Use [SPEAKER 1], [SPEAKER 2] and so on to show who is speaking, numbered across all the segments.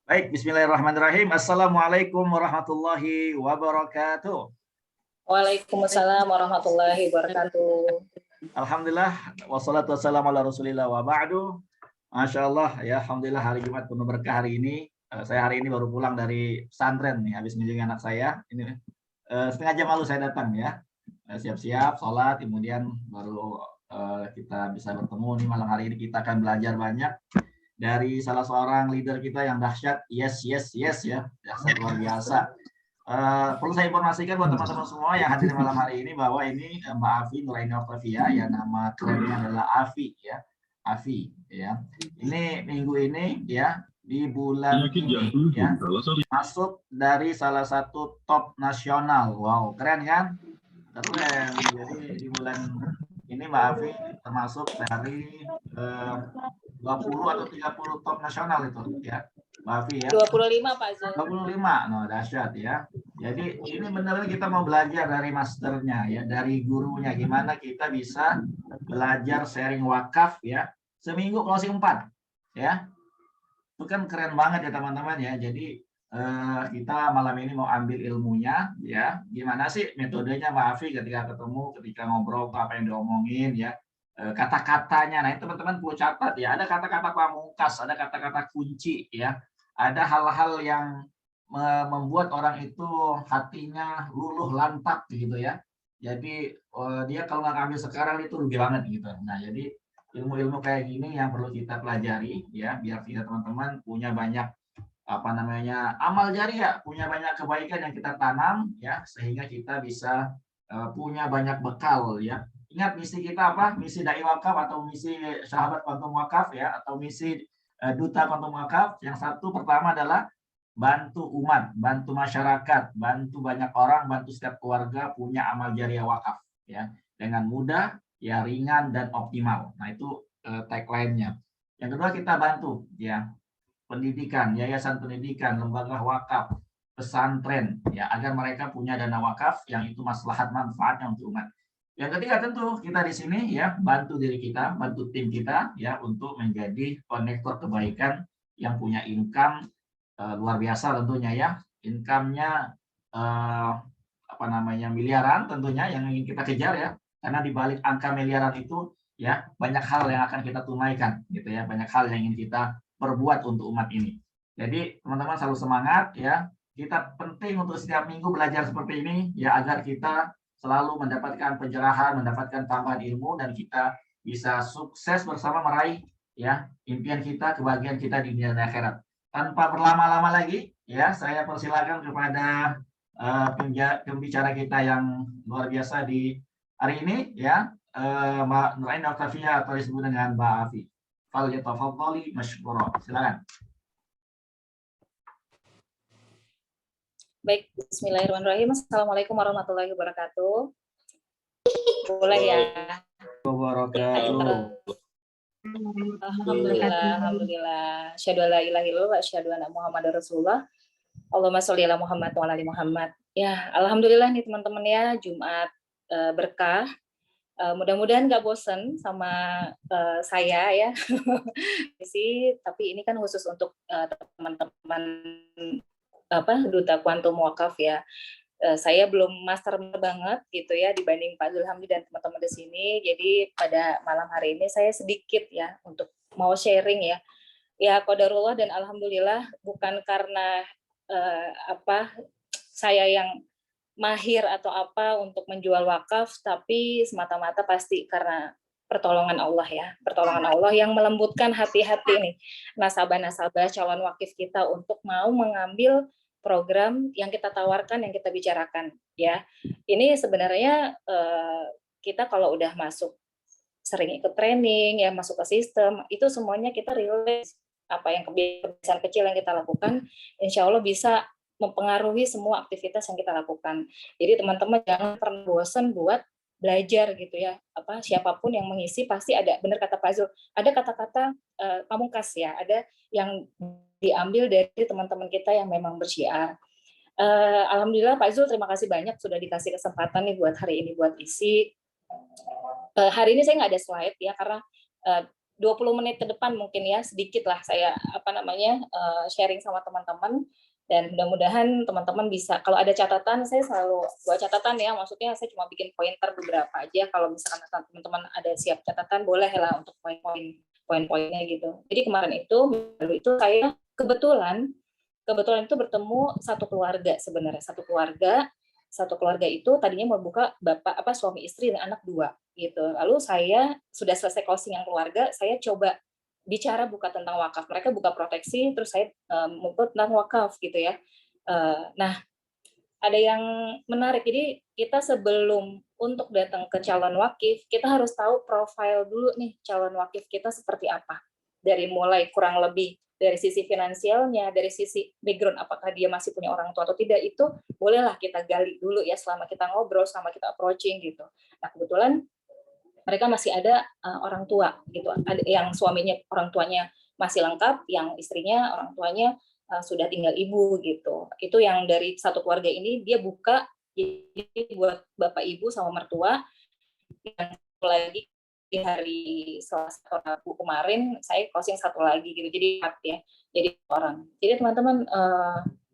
[SPEAKER 1] Baik, bismillahirrahmanirrahim. Assalamualaikum warahmatullahi wabarakatuh.
[SPEAKER 2] Waalaikumsalam warahmatullahi wabarakatuh.
[SPEAKER 1] Alhamdulillah, wassalatu wassalamu ala rasulillah wa ba'du. Masya Allah, ya Alhamdulillah hari Jumat penuh berkah hari ini. Saya hari ini baru pulang dari pesantren nih, habis mengunjungi anak saya. Ini setengah jam lalu saya datang ya. Siap-siap, sholat, kemudian baru kita bisa bertemu nih malam hari ini. Kita akan belajar banyak dari salah seorang leader kita yang dahsyat, yes ya, dahsyat luar biasa. Perlu saya informasikan buat teman-teman semua yang hadir malam hari ini bahwa ini Mbak Afi Nuraini Octavia, ya nama kerennya adalah Afi ya, Afi ya. Ini minggu ini ya di bulan ini ya masuk dari salah satu top nasional. Wow, keren kan? Keren. Jadi di bulan ini Mbak Afi termasuk dari 20 atau 30 top nasional itu ya. Mbak Afi ya.
[SPEAKER 2] 25 Pak Zul.
[SPEAKER 1] 25. No, dahsyat ya. Jadi ini benar-benar kita mau belajar dari masternya ya, dari gurunya gimana kita bisa belajar sharing wakaf ya. Seminggu closing 4 ya. Itu kan keren banget ya teman-teman ya. Jadi kita malam ini mau ambil ilmunya ya. Gimana sih metodenya Mbak Afi ketika ketemu, ketika ngobrol apa yang diomongin ya. Kata-katanya. Nah, teman-teman perlu catat ya. Ada kata-kata pamungkas, ada kata-kata kunci ya. Ada hal-hal yang membuat orang itu hatinya luluh lantak gitu ya. Jadi dia kalau nggak ambil sekarang itu rugi banget gitu. Nah, jadi ilmu-ilmu kayak gini yang perlu kita pelajari ya, biar kita teman-teman punya banyak apa namanya amal jariah, punya banyak kebaikan yang kita tanam ya, sehingga kita bisa punya banyak bekal ya. Ingat misi kita apa? Misi dai wakaf atau misi sahabat kontum wakaf ya, atau misi duta kontum wakaf. Yang satu pertama adalah bantu umat, bantu masyarakat, bantu banyak orang, bantu setiap keluarga punya amal jariah wakaf ya, dengan mudah, ya ringan dan optimal. Nah, itu tagline-nya. Yang kedua kita bantu ya pendidikan, yayasan pendidikan, lembaga wakaf, pesantren ya agar mereka punya dana wakaf yang itu maslahat manfaatnya untuk umat. Yang ketiga tentu kita di sini ya bantu diri kita, bantu tim kita ya untuk menjadi konektor kebaikan yang punya income luar biasa tentunya ya. Income-nya apa namanya miliaran tentunya yang ingin kita kejar ya. Karena di balik angka miliaran itu ya banyak hal yang akan kita tunaikan gitu ya, banyak hal yang ingin kita perbuat untuk umat ini. Jadi teman-teman selalu semangat ya. Kita penting untuk setiap minggu belajar seperti ini ya agar kita selalu mendapatkan pencerahan, mendapatkan tambahan ilmu dan kita bisa sukses bersama meraih ya impian kita, kebahagiaan kita di dunia dan akhirat. Tanpa berlama-lama lagi ya, saya persilakan kepada pembicara kita yang luar biasa di hari ini ya, Mbak Nuraini Octavia atau disebut dengan Mbak Afi. Falyatafaddali mashkura. Silakan.
[SPEAKER 2] Baik, bismillahirrahmanirrahim. Assalamualaikum warahmatullahi wabarakatuh. Boleh ya.
[SPEAKER 1] Wabarakatuh.
[SPEAKER 2] Alhamdulillah. Asyhadu alla ilaha illallah wa asyhadu anna Muhammadar Rasulullah. Allahumma sholli ala Muhammad wa ala ali Muhammad. Ya, alhamdulillah nih teman-teman ya, Jumat berkah. Mudah-mudahan nggak bosen sama saya ya. Tapi ini kan khusus untuk teman-teman duta kuantum wakaf ya. Saya belum master banget gitu ya dibanding Pak Zulhamdi dan teman-teman di sini. Jadi pada malam hari ini saya sedikit ya untuk mau sharing ya. Ya qadarullah dan alhamdulillah bukan karena saya yang mahir atau apa untuk menjual wakaf, tapi semata-mata pasti karena pertolongan Allah ya. Pertolongan Allah yang melembutkan hati-hati nih nasabah-nasabah calon wakif kita untuk mau mengambil program yang kita tawarkan, yang kita bicarakan ya. Ini sebenarnya kita kalau udah masuk sering ikut training ya, masuk ke sistem, itu semuanya kita realize apa yang kebiasaan kecil yang kita lakukan, insya Allah bisa mempengaruhi semua aktivitas yang kita lakukan. Jadi teman-teman jangan pernah bosan buat belajar gitu ya. Siapapun yang mengisi pasti ada, benar kata Pak Zul, ada kata-kata pamungkas ya, ada yang diambil dari teman-teman kita yang memang bersyiar. Alhamdulillah Pak Zul, terima kasih banyak sudah dikasih kesempatan nih buat hari ini buat isi. Hari ini saya nggak ada slide ya karena 20 menit ke depan mungkin ya, sedikit lah saya sharing sama teman-teman, dan mudah-mudahan teman-teman bisa, kalau ada catatan saya selalu buat catatan ya, maksudnya saya cuma bikin pointer beberapa aja, kalau misalkan teman-teman ada siap catatan boleh lah untuk poin-poinnya gitu. Jadi kemarin itu saya kebetulan itu bertemu satu keluarga, sebenarnya satu keluarga itu tadinya mau buka suami istri dan anak 2 gitu. Lalu saya sudah selesai closing yang keluarga, saya coba bicara buka tentang wakaf. Mereka buka proteksi, terus saya ngumpul tentang wakaf gitu ya. Nah, ada yang menarik. Jadi kita sebelum untuk datang ke calon wakif, kita harus tahu profil dulu nih calon wakif kita seperti apa. Dari mulai kurang lebih dari sisi finansialnya, dari sisi background apakah dia masih punya orang tua atau tidak, itu bolehlah kita gali dulu ya selama kita ngobrol, selama kita approaching gitu. Nah, kebetulan mereka masih ada orang tua gitu. Ada yang suaminya orang tuanya masih lengkap, yang istrinya orang tuanya sudah tinggal ibu gitu. Itu yang dari satu keluarga ini dia buka jadi buat bapak ibu sama mertua. Yang lagi di hari Selasa atau Rabu kemarin saya closing satu lagi gitu, jadi 4 ya, jadi orang. Jadi teman-teman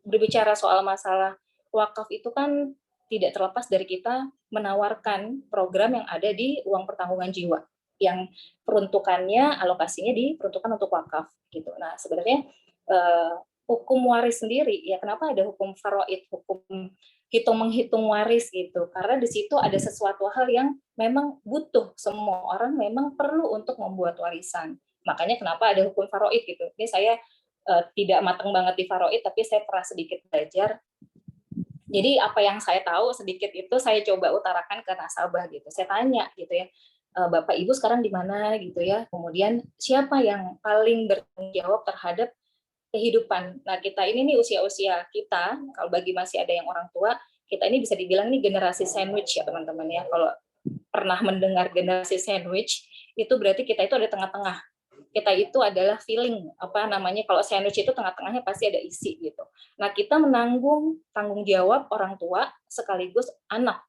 [SPEAKER 2] berbicara soal masalah wakaf itu kan tidak terlepas dari kita menawarkan program yang ada di uang pertanggungan jiwa yang peruntukannya, alokasinya diperuntukkan untuk wakaf gitu. Nah, sebenarnya hukum waris sendiri ya, kenapa ada hukum faraid, hukum hitung-menghitung waris gitu, karena di situ ada sesuatu hal yang memang butuh, semua orang memang perlu untuk membuat warisan. Makanya kenapa ada hukum faraid gitu. Ini saya tidak matang banget di faraid, tapi saya pernah sedikit belajar. Jadi apa yang saya tahu sedikit itu saya coba utarakan ke nasabah gitu. Saya tanya gitu ya, Bapak Ibu sekarang di mana gitu ya. Kemudian siapa yang paling bertanggung jawab terhadap kehidupan. Nah, kita ini nih usia-usia kita, kalau bagi masih ada yang orang tua, kita ini bisa dibilang nih generasi sandwich ya teman-teman ya. Kalau pernah mendengar generasi sandwich, itu berarti kita itu ada tengah-tengah. Kita itu adalah feeling, kalau sandwich itu tengah-tengahnya pasti ada isi gitu. Nah, kita menanggung tanggung jawab orang tua sekaligus anak,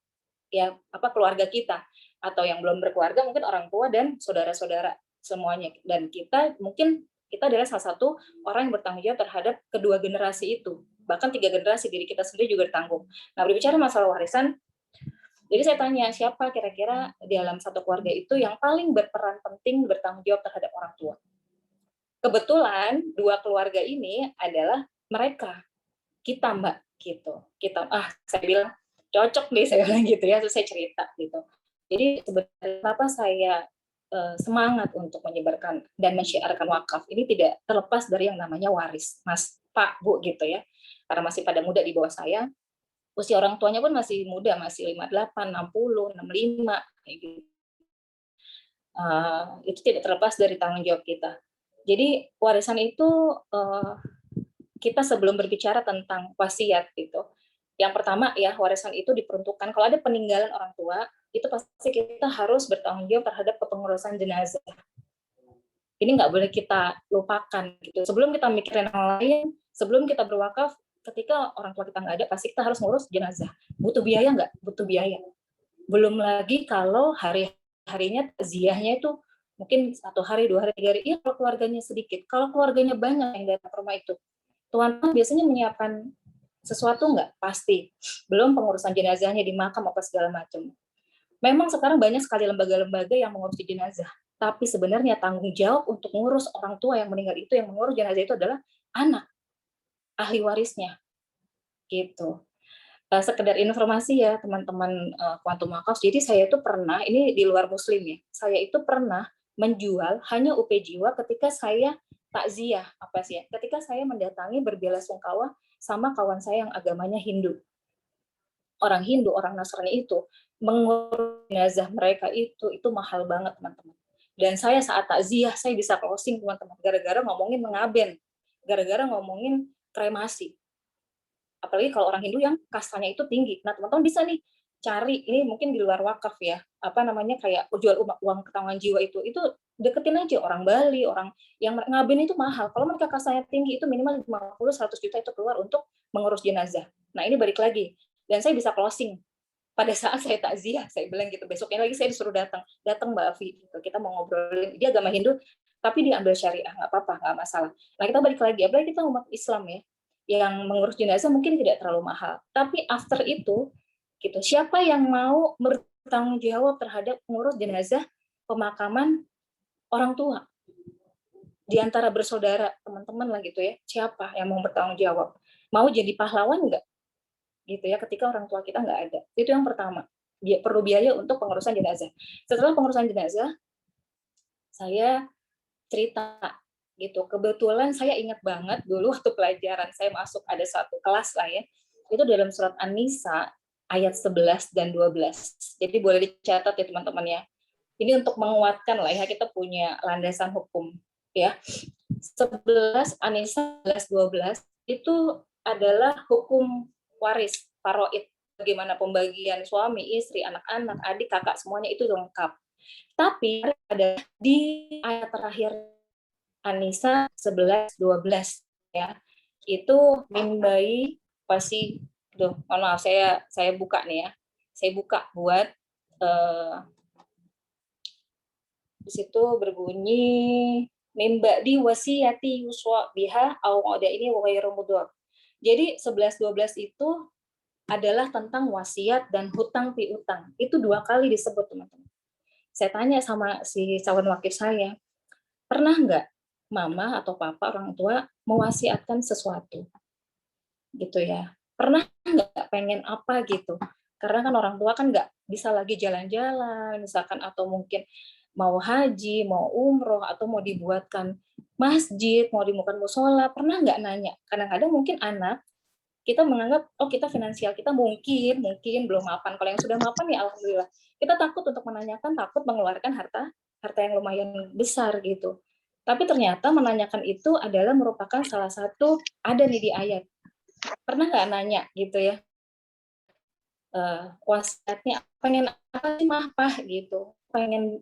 [SPEAKER 2] ya keluarga kita, atau yang belum berkeluarga mungkin orang tua dan saudara-saudara semuanya. Dan kita adalah salah satu orang yang bertanggung jawab terhadap kedua generasi itu, bahkan 3 generasi, diri kita sendiri juga ditanggung. Nah, berbicara masalah warisan, jadi saya tanya siapa kira-kira di dalam satu keluarga itu yang paling berperan penting bertanggung jawab terhadap orang tua. Kebetulan 2 keluarga ini adalah mereka, kita Mbak gitu. Saya bilang cocok nih, saya bilang gitu ya, terus saya cerita gitu. Jadi sebenarnya kenapa saya semangat untuk menyebarkan dan mensyiarkan wakaf ini tidak terlepas dari yang namanya waris, Mas, Pak, Bu gitu ya. Karena masih pada muda di bawah saya, usia orang tuanya pun masih muda, masih 58, 60, 65 kayak gitu. Itu tidak terlepas dari tanggung jawab kita. Jadi warisan itu kita sebelum berbicara tentang wasiat gitu, yang pertama ya, warisan itu diperuntukkan kalau ada peninggalan orang tua, itu pasti kita harus bertanggung jawab terhadap kepengurusan jenazah. Ini nggak boleh kita lupakan gitu. Sebelum kita mikirin yang lain, sebelum kita berwakaf, ketika orang tua kita nggak ada, pasti kita harus ngurus jenazah. Butuh biaya nggak? Butuh biaya. Belum lagi kalau hari-harinya takziahnya itu mungkin 1 hari, 2 hari, 3 hari. Iya kalau keluarganya sedikit. Kalau keluarganya banyak yang datang ke rumah itu, tuan biasanya menyiapkan sesuatu nggak? Pasti. Belum pengurusan jenazahnya di makam apa segala macam. Memang sekarang banyak sekali lembaga-lembaga yang mengurus jenazah, tapi sebenarnya tanggung jawab untuk mengurus orang tua yang meninggal itu, yang mengurus jenazah itu adalah anak, ahli warisnya, gitu. Sekedar informasi ya teman-teman Quantum Wakaf, jadi saya itu pernah, ini di luar muslim ya, saya itu pernah menjual hanya UP Jiwa ketika saya takziah, ketika saya mendatangi berbelasungkawa sama kawan saya yang agamanya Hindu. Orang Hindu, orang Nasrani itu mengurus jenazah mereka itu mahal banget teman-teman. Dan saya saat takziah saya bisa closing teman-teman gara-gara ngomongin mengaben, gara-gara ngomongin kremasi. Apalagi kalau orang Hindu yang kastanya itu tinggi. Nah teman-teman bisa nih cari, ini mungkin di luar wakaf ya, kayak jual uang pertanggungan jiwa itu deketin aja orang Bali, orang yang ngaben itu mahal. Kalau mereka kastanya tinggi itu minimal 50-100 juta itu keluar untuk mengurus jenazah. Nah ini balik lagi, dan saya bisa closing pada saat saya takziah, saya bilang gitu, besoknya lagi saya disuruh datang Mbak Afi gitu. Kita mau ngobrolin, dia agama Hindu, tapi diambil syariah, nggak apa-apa, nggak masalah. Nah, kita balik lagi, apalagi kita umat Islam ya, yang mengurus jenazah mungkin tidak terlalu mahal. Tapi after itu, gitu, siapa yang mau bertanggung jawab terhadap mengurus jenazah pemakaman orang tua? Di antara bersaudara, teman-teman lah gitu ya, siapa yang mau bertanggung jawab? Mau jadi pahlawan nggak? Gitu ya, ketika orang tua kita nggak ada. Itu yang pertama. Dia perlu biaya untuk pengurusan jenazah. Setelah pengurusan jenazah, saya cerita gitu. Kebetulan saya ingat banget dulu waktu pelajaran saya masuk ada satu kelas lah ya. Itu dalam surat An-Nisa ayat 11 dan 12. Jadi boleh dicatat ya teman-teman ya. Ini untuk menguatkan lah ya, kita punya landasan hukum ya. 11 An-Nisa 11 12 itu adalah hukum waris faraid, bagaimana pembagian suami, istri, anak-anak, adik, kakak semuanya itu lengkap. Tapi ada di ayat terakhir An-Nisa 11 12 ya. Itu mimbai pasti tuh, maaf saya buka nih ya. Saya buka buat di situ berbunyi mimba di wasiyati yuswa biha au ada ini wa ghairu mudhar. Jadi 11 12 itu adalah tentang wasiat dan hutang piutang. Itu 2 kali disebut, teman-teman. Saya tanya sama si calon wakil saya, pernah nggak mama atau papa orang tua mewasiatkan sesuatu? Gitu ya. Pernah nggak pengen apa gitu? Karena kan orang tua kan nggak bisa lagi jalan-jalan, misalkan atau mungkin mau haji, mau umroh, atau mau dibuatkan masjid, mau dibuatkan musola, pernah nggak nanya? Kadang-kadang mungkin anak kita menganggap oh kita finansial kita mungkin belum mapan. Kalau yang sudah mapan ya alhamdulillah. Kita takut untuk menanyakan, takut mengeluarkan harta yang lumayan besar gitu. Tapi ternyata menanyakan itu adalah merupakan salah satu ada nih di ayat. Pernah nggak nanya gitu ya? Wasiatnya pengen apa sih mah pah gitu. Pengen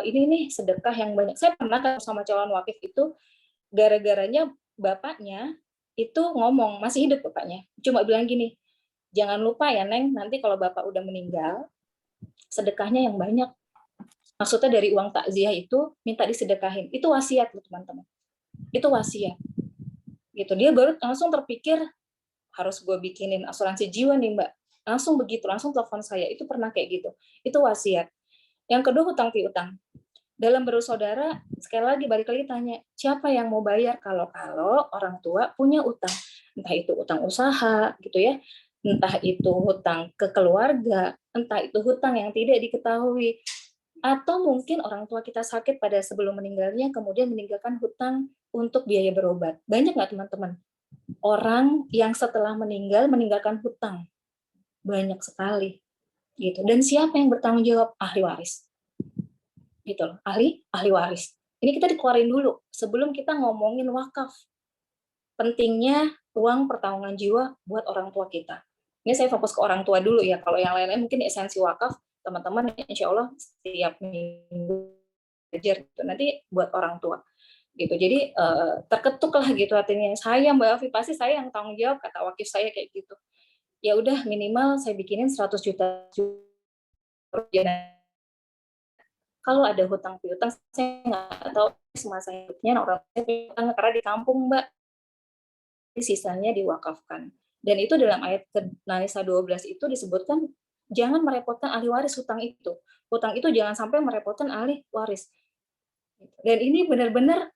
[SPEAKER 2] ini nih sedekah yang banyak. Saya pernah sama calon wakif itu gara-garanya bapaknya itu ngomong, masih hidup bapaknya, cuma bilang gini, jangan lupa ya Neng, nanti kalau bapak udah meninggal, sedekahnya yang banyak. Maksudnya dari uang takziah itu minta disedekahin. Itu wasiat loh teman-teman. Itu wasiat. Gitu. Dia baru langsung terpikir harus gue bikinin asuransi jiwa nih Mbak. Langsung begitu, langsung telepon saya. Itu pernah kayak gitu. Itu wasiat. Yang kedua hutang piutang. Dalam bersaudara, sekali lagi balik lagi tanya, siapa yang mau bayar kalau orang tua punya utang? Entah itu utang usaha gitu ya, entah itu hutang ke keluarga, entah itu hutang yang tidak diketahui, atau mungkin orang tua kita sakit pada sebelum meninggalnya, kemudian meninggalkan hutang untuk biaya berobat. Banyak nggak teman-teman? Orang yang setelah meninggal meninggalkan hutang. Banyak sekali. Gitu. Dan siapa yang bertanggung jawab? Ahli waris. Gitu loh, ahli waris. Ini kita dikeluarin dulu sebelum kita ngomongin wakaf. Pentingnya uang pertanggungan jiwa buat orang tua kita. Ini saya fokus ke orang tua dulu ya. Kalau yang lain-lain mungkin esensi wakaf, teman-teman insya Allah setiap minggu belajar gitu. Nanti buat orang tua gitu. Jadi terketuk lah gitu artinya. Saya Mbak Afi pasti saya yang tanggung jawab, kata wakif saya kayak gitu. Ya udah minimal saya bikinin 100 juta rupiah. Kalau ada hutang piutang, saya nggak tahu semasa hidupnya orang saya piutang karena di kampung Mbak, sisanya diwakafkan. Dan itu dalam ayat An-Nisa 12 itu disebutkan jangan merepotkan ahli waris hutang itu. Hutang itu jangan sampai merepotkan ahli waris. Dan ini benar-benar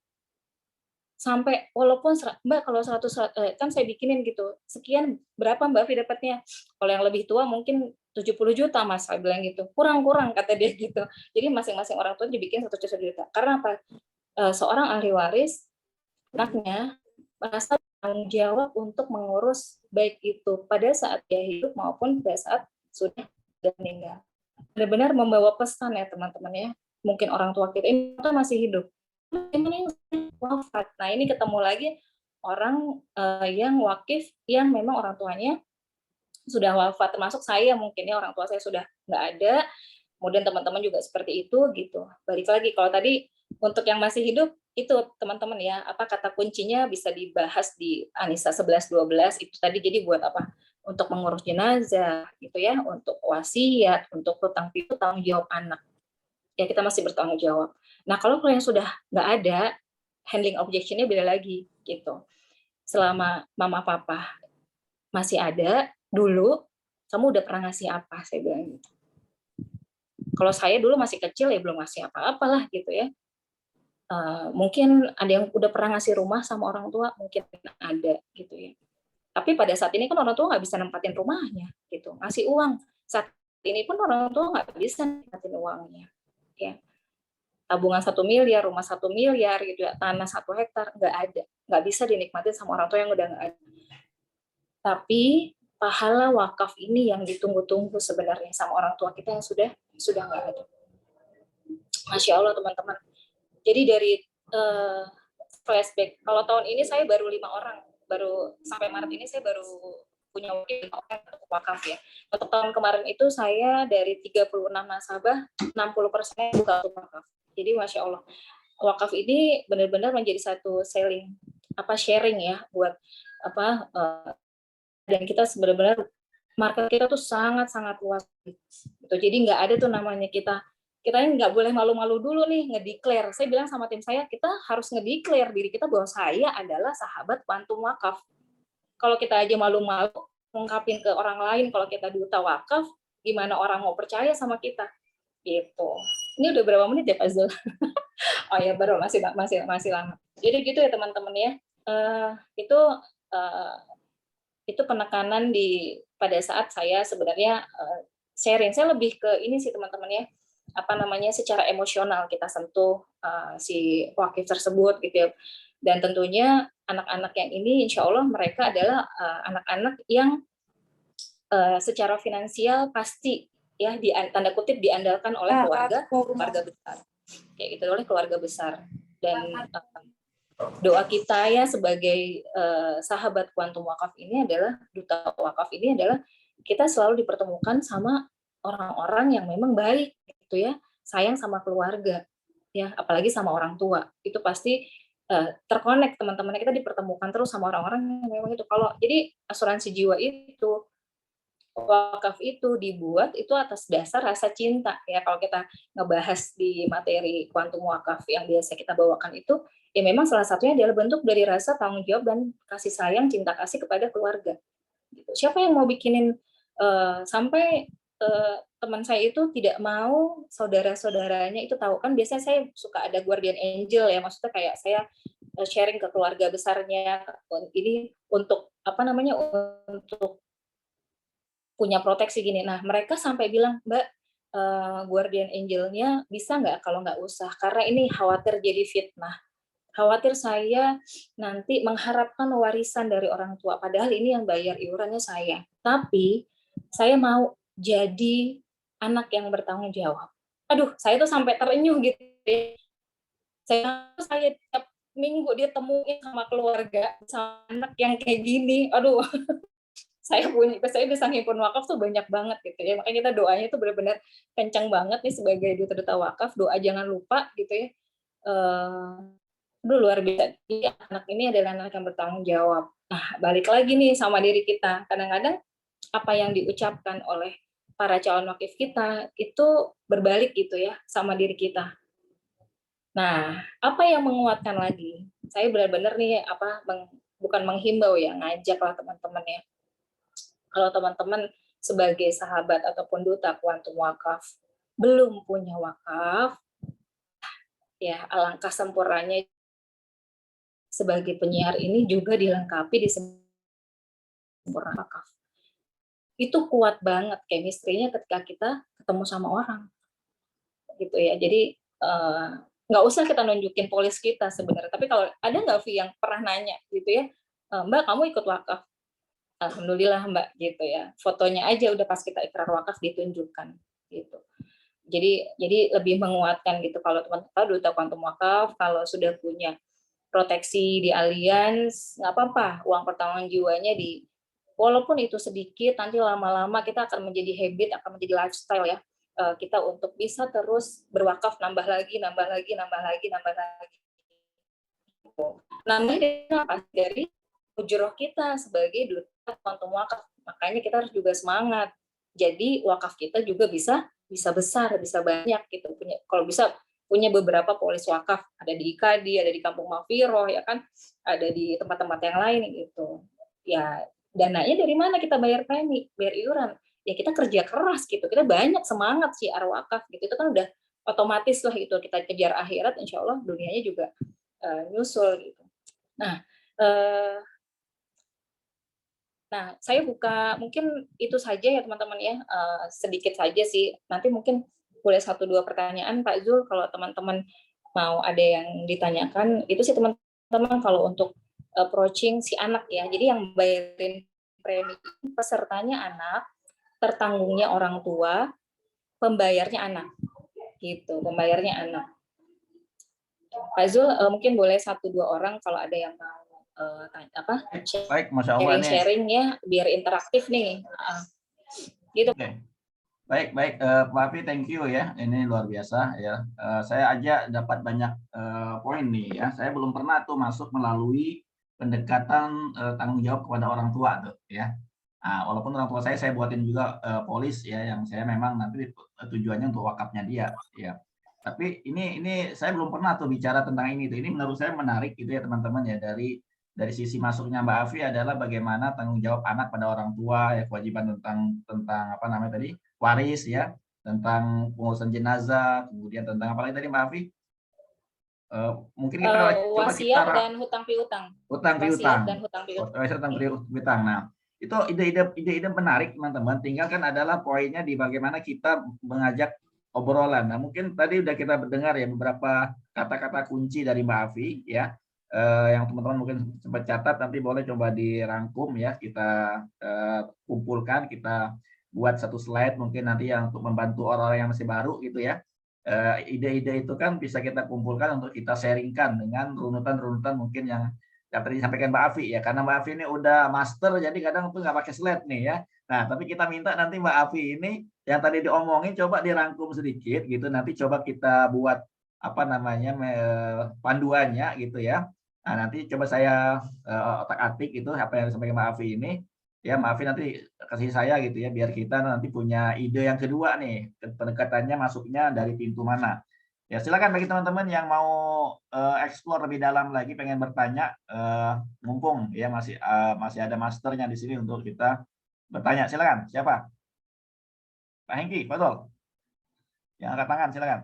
[SPEAKER 2] sampai walaupun Mbak kalau 100 kan saya bikinin gitu sekian berapa Mbak Fi dapatnya, kalau yang lebih tua mungkin 70 juta Mas, saya bilang gitu, kurang kata dia gitu. Jadi masing-masing orang tua dibikin 100 juta karena apa, seorang ahli waris anaknya merasa tanggung jawab untuk mengurus baik itu pada saat dia hidup maupun pada saat sudah meninggal. Benar-benar membawa pesan ya teman-teman ya, mungkin orang tua kita ini masih hidup wafat. Nah ini ketemu lagi orang yang wakif yang memang orang tuanya sudah wafat, termasuk saya mungkin ya orang tua saya sudah nggak ada, kemudian teman-teman juga seperti itu gitu. Balik lagi kalau tadi untuk yang masih hidup itu teman-teman ya apa kata kuncinya bisa dibahas di An-Nisa 11-12 itu tadi. Jadi buat apa? Untuk mengurus jenazah gitu ya, untuk wasiat, untuk hutang piutang, tanggung jawab anak. Ya kita masih bertanggung jawab. Nah, kalau yang sudah nggak ada, handling objection-nya beda lagi gitu. Selama mama papa masih ada dulu, kamu udah pernah ngasih apa? Saya bilang gitu. Kalau saya dulu masih kecil ya belum ngasih apa-apalah gitu ya. Mungkin ada yang udah pernah ngasih rumah sama orang tua, mungkin ada gitu ya. Tapi pada saat ini kan orang tua nggak bisa nempatin rumahnya gitu, ngasih uang. Saat ini pun orang tua nggak bisa nempatin uangnya. Ya. Tabungan 1 miliar, rumah 1 miliar gitu ya, tanah 1 hektar nggak ada, nggak bisa dinikmati sama orang tua yang udah nggak ada. Tapi pahala wakaf ini yang ditunggu-tunggu sebenarnya sama orang tua kita yang sudah nggak ada. Masya Allah teman-teman. Jadi dari flashback, kalau tahun ini saya baru 5 orang, baru sampai Maret ini saya baru punya wakil 5 orang untuk wakaf ya. Untuk tahun kemarin itu saya dari 36 nasabah, 60% buka untuk wakaf. Jadi Masya Allah, wakaf ini benar-benar menjadi satu sharing ya buat dan kita benar-benar market kita tuh sangat-sangat luas gitu. Jadi nggak ada tuh namanya kita ini nggak boleh malu-malu dulu nih ngedeclare. Saya bilang sama tim saya, kita harus ngedeclare diri kita bahwa saya adalah sahabat Quantum Wakaf. Kalau kita aja malu-malu ngungkapin ke orang lain kalau kita duta wakaf, gimana orang mau percaya sama kita? Gitu. Ini udah berapa menit ya Pak Zul? Oh ya, baru masih lama. Jadi gitu ya teman-teman ya. Itu penekanan pada saat saya sebenarnya sharing. Saya lebih ke ini sih teman-teman ya, secara emosional kita sentuh si wakif tersebut gitu ya. Dan tentunya anak-anak yang ini insya Allah mereka adalah anak-anak yang secara finansial pasti ya tanda kutip diandalkan oleh keluarga besar. Kayak gitu, oleh keluarga besar. Dan doa kita ya sebagai sahabat Quantum Wakaf ini adalah, duta wakaf ini adalah kita selalu dipertemukan sama orang-orang yang memang baik gitu ya, sayang sama keluarga ya, apalagi sama orang tua. Itu pasti terkonek teman-teman, kita dipertemukan terus sama orang-orang yang memang itu. Kalau jadi asuransi jiwa itu, wakaf itu dibuat itu atas dasar rasa cinta ya. Kalau kita ngebahas di materi Quantum Wakaf yang biasa kita bawakan itu, ya memang salah satunya adalah bentuk dari rasa tanggung jawab dan kasih sayang, cinta kasih kepada keluarga. Gitu. Siapa yang mau bikinin sampai teman saya itu tidak mau saudara-saudaranya itu tahu, kan biasanya saya suka ada guardian angel ya, maksudnya kayak saya sharing ke keluarga besarnya ini untuk untuk punya proteksi gini. Nah, mereka sampai bilang, Mbak, guardian angelnya bisa nggak kalau nggak usah, karena ini khawatir jadi fitnah. Khawatir saya nanti mengharapkan warisan dari orang tua, padahal ini yang bayar iurannya saya. Tapi saya mau jadi anak yang bertanggung jawab. Aduh, saya tuh sampai terenyuh gitu. Saya tiap minggu dia temuin sama keluarga, sama anak yang kayak gini. Aduh, saya bisa ngimpun wakaf tuh banyak banget gitu ya. Makanya kita doanya tuh benar-benar kencang banget nih sebagai duta-duta wakaf. Doa jangan lupa gitu ya. Aduh, luar biasa. Anak ini adalah anak yang bertanggung jawab. Nah, balik lagi nih sama diri kita. Kadang-kadang apa yang diucapkan oleh para calon wakif kita itu berbalik gitu ya sama diri kita. Nah, apa yang menguatkan lagi? Saya benar-benar nih bukan menghimbau ya, ngajak lah teman-teman ya. Kalau teman-teman sebagai sahabat ataupun duta Quantum Wakaf belum punya wakaf, ya alangkah sempurnanya sebagai penyiar ini juga dilengkapi di sempurna wakaf. Itu kuat banget chemistry-nya ketika kita ketemu sama orang. Gitu ya. Jadi nggak usah kita nunjukin polis kita sebenarnya. Tapi kalau ada nggak Vi yang pernah nanya gitu ya, Mbak kamu ikut wakaf? Alhamdulillah Mbak gitu ya. Fotonya aja udah pas kita ikrar wakaf ditunjukkan gitu. Jadi lebih menguatkan gitu kalau teman-teman duta Quantum Wakaf kalau sudah punya proteksi di Allianz, nggak apa-apa, uang pertanggungan jiwanya walaupun itu sedikit, nanti lama-lama kita akan menjadi habit, akan menjadi lifestyle ya, kita untuk bisa terus berwakaf, nambah lagi. Namanya dari ujroh kita sebagai duta Quantum Wakaf, makanya kita harus juga semangat. Jadi wakaf kita juga bisa besar, bisa banyak gitu, kalau bisa punya beberapa polis wakaf, ada di IKADI, ada di Kampung Mafiroh, ya kan, ada di tempat-tempat yang lain gitu. Ya, dananya dari mana kita bayar premi, bayar iuran? Ya kita kerja keras gitu, kita banyak semangat sih wakaf gitu, itu kan udah otomatis lah itu kita kejar akhirat, insya Allah dunianya juga nyusul gitu. Nah, saya buka mungkin itu saja ya teman-teman ya, sedikit saja sih. Nanti mungkin boleh 1-2 pertanyaan Pak Zul kalau teman-teman mau ada yang ditanyakan. Itu sih teman-teman kalau untuk approaching si anak ya. Jadi yang bayarin premi pesertanya anak, tertanggungnya orang tua, pembayarnya anak. Gitu, pembayarnya anak. Pak Zul mungkin boleh 1-2 orang kalau ada yang mau
[SPEAKER 1] Baik, Masya Allah nih.
[SPEAKER 2] Sharing ya, biar interaktif nih. Gitu.
[SPEAKER 1] Oke. Baik, Pak Afi, thank you ya. Ini luar biasa ya. Saya aja dapat banyak poin nih ya. Saya belum pernah tuh masuk melalui pendekatan tanggung jawab kepada orang tua tuh ya. Nah, walaupun orang tua saya buatin juga polis ya, yang saya memang nanti tujuannya untuk wakafnya dia ya. Tapi ini saya belum pernah tuh bicara tentang ini tuh. Ini menurut saya menarik gitu ya teman-teman ya, dari sisi masuknya Mbak Afi adalah bagaimana tanggung jawab anak pada orang tua ya, kewajiban tentang apa namanya tadi, waris ya, tentang pengurusan jenazah, kemudian tentang apa lagi tadi Mbak Afi? Mungkin kita coba
[SPEAKER 2] wasiat dan hutang piutang.
[SPEAKER 1] Hutang piutang.
[SPEAKER 2] Dan hutang piutang.
[SPEAKER 1] Wasiat hutang piutang. Nah, itu ide-ide menarik teman-teman. Tinggal kan adalah poinnya di bagaimana kita mengajak obrolan. Nah, mungkin tadi udah kita mendengar ya beberapa kata-kata kunci dari Mbak Afi ya. Yang teman-teman mungkin sempat catat, nanti boleh coba dirangkum ya, kita kumpulkan, kita buat satu slide mungkin nanti yang untuk membantu orang-orang yang masih baru gitu ya. Ide-ide itu kan bisa kita kumpulkan untuk kita sharingkan dengan runutan-runutan mungkin yang tadi disampaikan Mbak Afi ya, karena Mbak Afi ini udah master jadi kadang tuh nggak pakai slide nih ya. Nah, tapi kita minta nanti Mbak Afi ini yang tadi diomongin coba dirangkum sedikit gitu, nanti coba kita buat apa namanya panduannya gitu ya. Nah, nanti coba saya otak-atik itu apa yang disampaikan Mbak Afi ini. Ya, Mbak Afi nanti kasih saya gitu ya, biar kita nanti punya ide yang kedua nih, pendekatannya masuknya dari pintu mana. Ya, silakan bagi teman-teman yang mau explore lebih dalam lagi, pengen bertanya, mumpung ya masih ada masternya di sini untuk kita bertanya. Silakan, siapa? Pak Hengki, betul. Yang angkat tangan, silakan.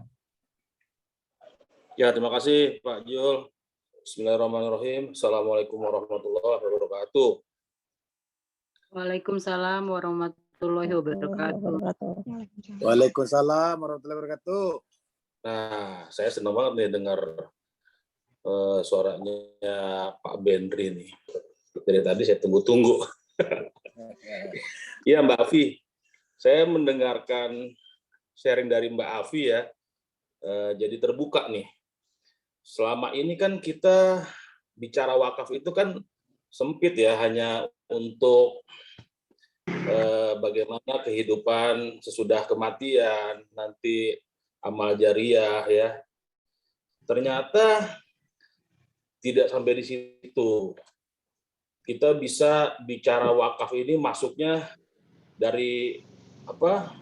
[SPEAKER 3] Ya, terima kasih Pak Jul. Bismillahirrahmanirrahim. Assalamualaikum warahmatullahi wabarakatuh.
[SPEAKER 4] Waalaikumsalam warahmatullahi wabarakatuh.
[SPEAKER 5] Waalaikumsalam warahmatullahi wabarakatuh.
[SPEAKER 3] Nah, saya senang banget nih dengar suaranya Pak Bendri nih. Dari tadi saya tunggu-tunggu. Iya Mbak Afi, saya mendengarkan sharing dari Mbak Afi ya, jadi terbuka nih. Selama ini kan kita bicara wakaf itu kan sempit ya, hanya untuk bagaimana kehidupan sesudah kematian, nanti amal jariah ya. Ternyata tidak sampai di situ. Kita bisa bicara wakaf ini masuknya dari apa?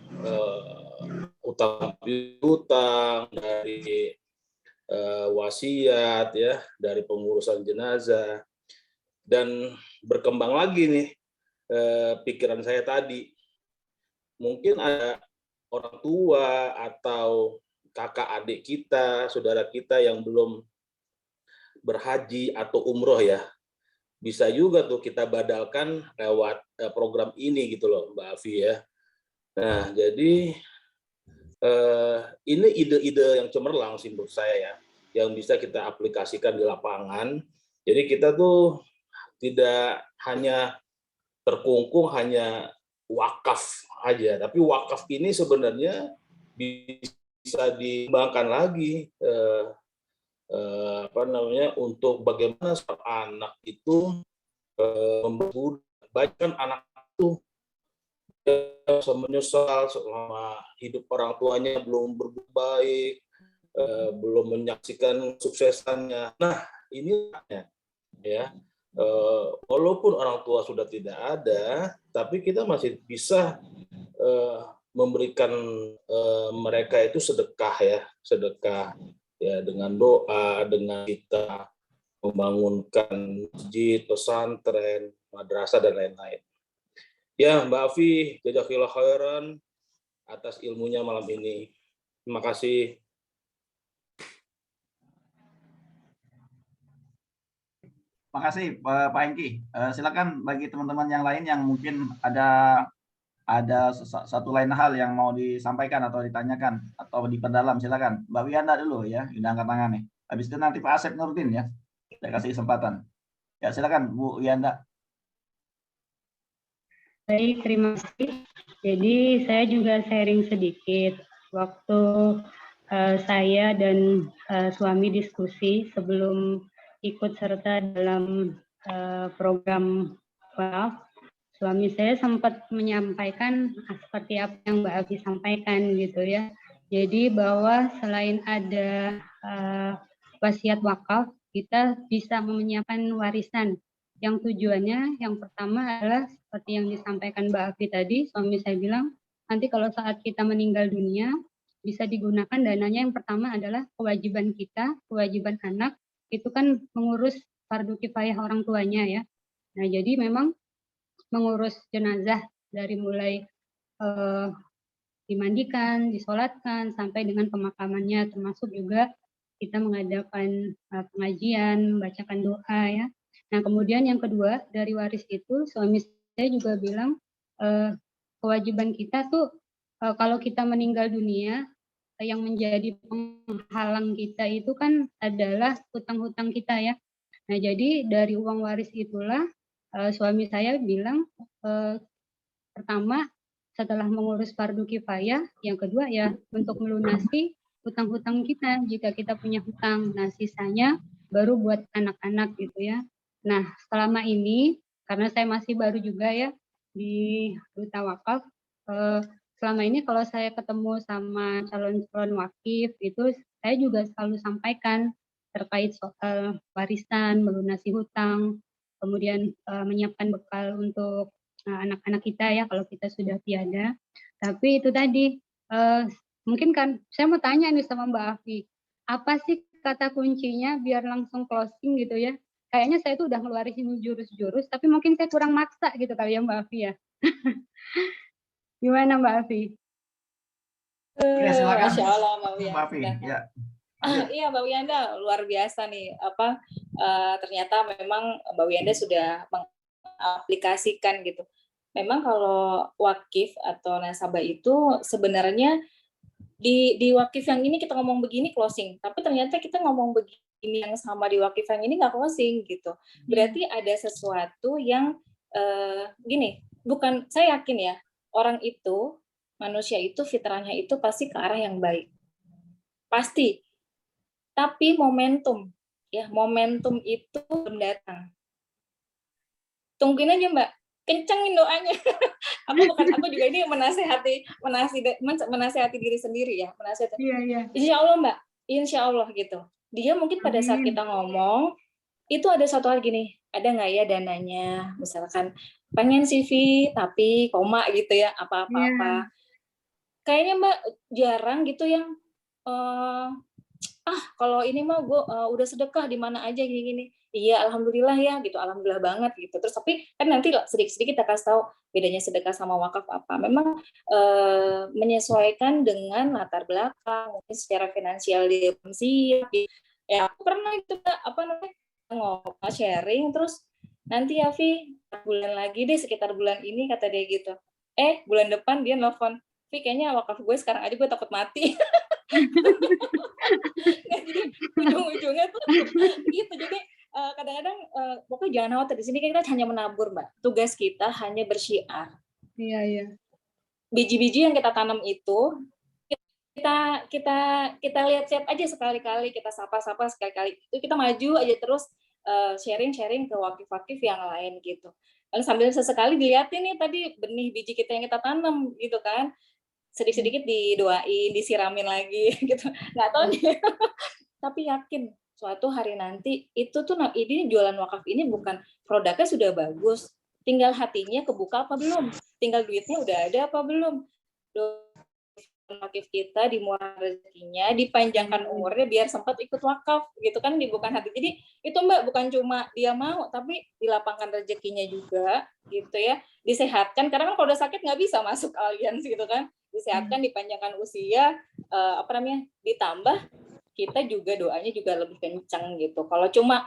[SPEAKER 3] Utang piutang, dari wasiat ya, dari pengurusan jenazah, dan berkembang lagi nih pikiran saya tadi, mungkin ada orang tua atau kakak adik kita, saudara kita yang belum berhaji atau umroh ya, bisa juga tuh kita badalkan lewat program ini gitu loh Mbak Afi ya. Nah, jadi ini ide-ide yang cemerlang sih menurut saya ya, yang bisa kita aplikasikan di lapangan. Jadi kita tuh tidak hanya terkungkung hanya wakaf aja, tapi wakaf ini sebenarnya bisa dikembangkan lagi untuk bagaimana anak itu membudayakan anak itu menyesal selama hidup orang tuanya belum berbuat baik, belum menyaksikan suksesannya. Nah, ini ya, walaupun orang tua sudah tidak ada, tapi kita masih bisa memberikan mereka itu sedekah ya dengan doa, dengan kita membangunkan masjid, pesantren, madrasah dan lain-lain. Ya, Mbak Afi, jazakallahu khairan atas ilmunya malam ini. Terima kasih.
[SPEAKER 1] Terima kasih Pak Engki. Silakan bagi teman-teman yang lain yang mungkin ada satu lain hal yang mau disampaikan atau ditanyakan atau diperdalam, silakan. Mbak Wiyanda dulu ya, udah angkat tangan nih. Habis itu nanti Pak Asep Nurdin ya. Saya kasih kesempatan. Ya, silakan Bu Wiyanda.
[SPEAKER 6] Baik, terima kasih. Jadi saya juga sharing sedikit. Waktu saya dan suami diskusi sebelum ikut serta dalam program WAF, suami saya sempat menyampaikan seperti apa yang Mbak Afi sampaikan gitu ya. Jadi bahwa selain ada wasiat wakaf, kita bisa menyiapkan warisan yang tujuannya yang pertama adalah seperti yang disampaikan Mbak Afi tadi, suami saya bilang nanti kalau saat kita meninggal dunia bisa digunakan dananya yang pertama adalah kewajiban kita, kewajiban anak itu kan mengurus fardu kifayah orang tuanya ya. Nah jadi memang mengurus jenazah dari mulai dimandikan, disolatkan sampai dengan pemakamannya, termasuk juga kita mengadakan pengajian, membacakan doa ya. Nah kemudian yang kedua dari waris itu suami saya juga bilang kewajiban kita tuh kalau kita meninggal dunia yang menjadi penghalang kita itu kan adalah hutang-hutang kita ya. Nah jadi dari uang waris itulah suami saya bilang pertama setelah mengurus fardu kifayah, yang kedua ya untuk melunasi hutang-hutang kita jika kita punya hutang. Nah sisanya baru buat anak-anak gitu ya. Nah selama ini karena saya masih baru juga ya di Duta Wakaf, selama ini kalau saya ketemu sama calon-calon wakif itu saya juga selalu sampaikan terkait soal warisan, melunasi hutang, kemudian menyiapkan bekal untuk anak-anak kita ya kalau kita sudah tiada. Tapi itu tadi mungkin kan saya mau tanya nih sama Mbak Afi, apa sih kata kuncinya biar langsung closing gitu ya? Kayaknya saya tuh udah ngeluarin jurus-jurus, tapi mungkin saya kurang maksa gitu kali ya Mbak Afi ya. Gimana Mbak Afi?
[SPEAKER 1] Ya, silakan.
[SPEAKER 2] Masya Allah Mbak
[SPEAKER 1] Afi. Ya.
[SPEAKER 2] Iya Mbak Wiyanda luar biasa nih ternyata memang Mbak Wiyanda sudah mengaplikasikan gitu. Memang kalau wakif atau nasabah itu sebenarnya di wakif yang ini kita ngomong begini closing, tapi ternyata kita ngomong begini yang sama di wakif yang ini nggak closing gitu. Berarti ada sesuatu yang gini, bukan, saya yakin ya orang itu, manusia itu fitrahnya itu pasti ke arah yang baik, pasti. Tapi momentum itu belum datang. Tungguin aja Mbak, kencengin doanya. Aku juga ini menasehati diri sendiri ya,
[SPEAKER 6] Iya.
[SPEAKER 2] Insya Allah Mbak, insya Allah gitu. Dia mungkin pada saat kita ngomong itu ada satu hal gini, ada nggak ya dananya, misalkan pengen CV tapi koma gitu ya, apa-apa. Kayaknya Mbak jarang gitu yang kalau ini mah gue udah sedekah di mana aja gini-gini. Iya, alhamdulillah ya gitu, alhamdulillah banget gitu. Terus tapi kan nanti sedikit-sedikit kita kasih tahu bedanya sedekah sama wakaf apa. Memang menyesuaikan dengan latar belakang, mungkin secara finansial dia belum siap. Ya aku pernah itu ngomong sharing terus nanti ya Vi bulan lagi deh sekitar bulan ini kata dia gitu. Bulan depan dia nelfon, Vi kayaknya wakaf gue sekarang aja gue takut mati. Jadi ujung-ujungnya tuh gitu. Jadi kadang-kadang pokoknya jangan khawatir, di sini kita hanya menabur Mbak. Tugas kita hanya bersyiar.
[SPEAKER 6] Iya.
[SPEAKER 2] Biji-biji yang kita tanam itu kita lihat aja sekali-kali, kita sapa-sapa sekali-kali. Itu kita maju aja terus sharing-sharing ke wakif-wakif yang lain gitu. Dan sambil sesekali dilihatin nih tadi benih biji kita yang kita tanam gitu kan. Sedikit-sedikit didoain, disiramin lagi gitu. Nggak tahu nih. Tapi yakin suatu hari nanti itu tuh ini jualan wakaf ini bukan produknya sudah bagus, tinggal hatinya kebuka apa belum, tinggal duitnya udah ada apa belum. wakif kita dimurahkan rezekinya, dipanjangkan umurnya biar sempat ikut wakaf gitu kan, dibukakan hati. Jadi itu Mbak bukan cuma dia mau, tapi dilapangkan rezekinya juga gitu ya, disehatkan karena kan kalau udah sakit nggak bisa masuk aliansi gitu kan, disehatkan, dipanjangkan usia, ditambah kita juga doanya juga lebih kencang gitu. Kalau cuma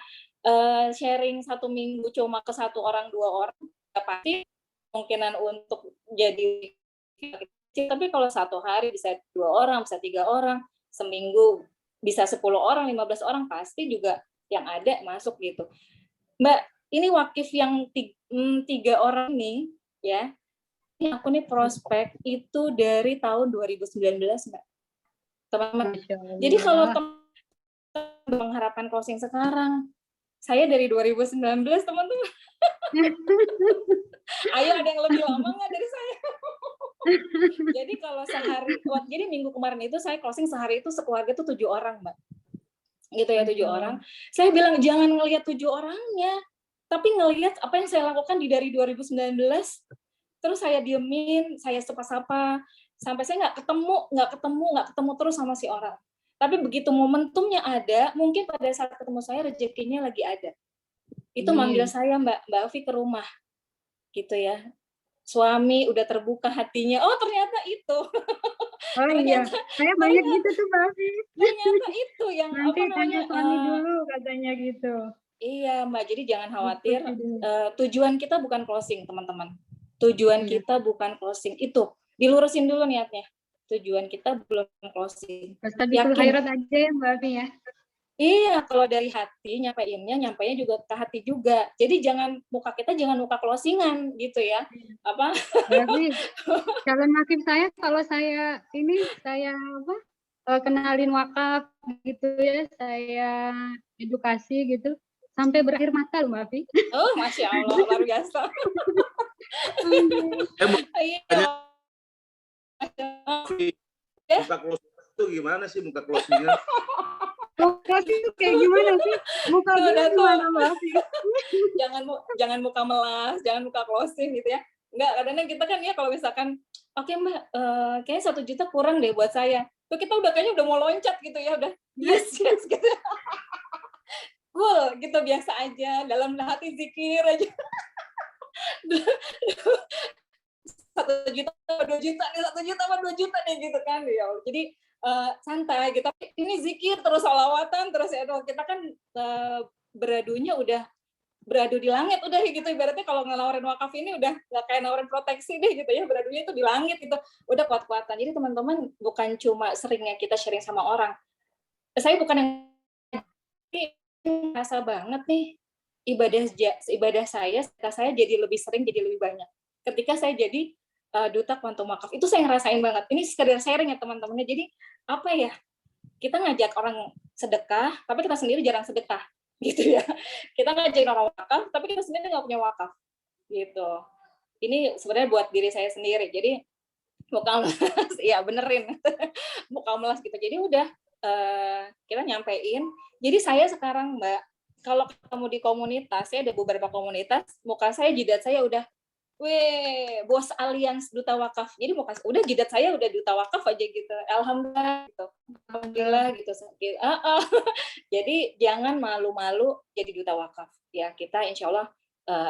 [SPEAKER 2] sharing 1 minggu cuma ke 1 orang 2 orang, ya pasti kemungkinan untuk jadi kecil, tapi kalau 1 hari bisa 2 orang, bisa 3 orang, seminggu bisa 10 orang, 15 orang, pasti juga yang ada masuk gitu. Mbak, ini wakif yang 3 orang nih, ya, ini aku nih prospek itu dari tahun 2019, Mbak. Teman-teman. Jadi kalau teman-teman mengharapkan closing sekarang, saya dari 2019, teman-teman. Ayo ada yang lebih lama nggak dari saya? Jadi kalau sehari, jadi minggu kemarin itu saya closing sehari itu sekeluarga itu 7 orang, Mbak. Gitu ya, 7 orang. Saya bilang jangan ngelihat 7 orangnya, tapi ngelihat apa yang saya lakukan dari 2019. Terus saya diemin, saya sapa-sapa, sampai saya nggak ketemu terus sama si orang. Tapi begitu momentumnya ada, mungkin pada saat ketemu saya rezekinya lagi ada. Itu manggil saya Mbak Afi ke rumah, gitu ya. Suami udah terbuka hatinya. Oh ternyata itu.
[SPEAKER 6] Oh iya, saya banyak gitu tuh Mbak Afi.
[SPEAKER 2] Ternyata itu yang
[SPEAKER 6] nanti tanya suami dulu katanya gitu.
[SPEAKER 2] Iya Mbak, jadi jangan khawatir. Tujuan kita bukan closing teman-teman. Tujuan kita bukan closing, itu dilurusin dulu niatnya. Tujuan kita belum closing.
[SPEAKER 6] Yakin khairat aja ya Mbak Afi ya.
[SPEAKER 2] Iya, kalau dari hati nyampainya juga ke hati juga. Jadi muka kita jangan muka closingan gitu ya. Apa?
[SPEAKER 6] Berarti calon wakif saya kalau saya kenalin wakaf gitu ya, saya edukasi gitu sampai berakhir mata loh Mbak Afi.
[SPEAKER 2] Oh, Masya Allah, luar biasa.
[SPEAKER 3] Muka closing itu gimana sih muka closingnya?
[SPEAKER 6] Closing itu kayak gimana sih? Muka gimana Mbak Afi?
[SPEAKER 2] Jangan muka melas, jangan muka closing gitu ya. Enggak, kadang-kadang kita kan ya kalau misalkan oke Mbak, kayaknya 1 juta kurang deh buat saya. Tuh kita kayaknya udah mau loncat gitu ya, udah yes gitu. Cool, gitu biasa aja, dalam hati zikir aja. 1 juta, 2 juta nih, 1 juta apa 2 juta nih gitu kan ya. Jadi santai gitu. Ini zikir terus sholawatan terus ya, kita kan beradunya udah beradu di langit udah gitu, ibaratnya kalau nawarin wakaf ini udah nggak kayak nawarin proteksi deh gitu ya, beradunya itu di langit gitu, udah kuat-kuatan. Jadi teman-teman bukan cuma seringnya kita sharing sama orang, saya bukan yang rasa banget nih ibadah saya jadi lebih sering, jadi lebih banyak ketika saya jadi duta Quantum Wakaf. Itu saya ngerasain banget. Ini sekedar sharing ya teman-temannya. Jadi apa ya, kita ngajak orang sedekah tapi kita sendiri jarang sedekah gitu ya. Kita ngajakin orang wakaf tapi kita sendiri nggak punya wakaf gitu. Ini sebenarnya buat diri saya sendiri. Jadi muka melas, ya benerin muka melas gitu. Jadi udah kita nyampein. Jadi saya sekarang Mbak, kalau ketemu di komunitas, saya ada beberapa komunitas, muka saya, jidat saya udah bos alians duta wakaf. Jadi udah jidat saya udah duta wakaf aja gitu. Alhamdulillah gitu. Alhamdulillah gitu. Jadi jangan malu-malu jadi duta wakaf. Ya, kita insya Allah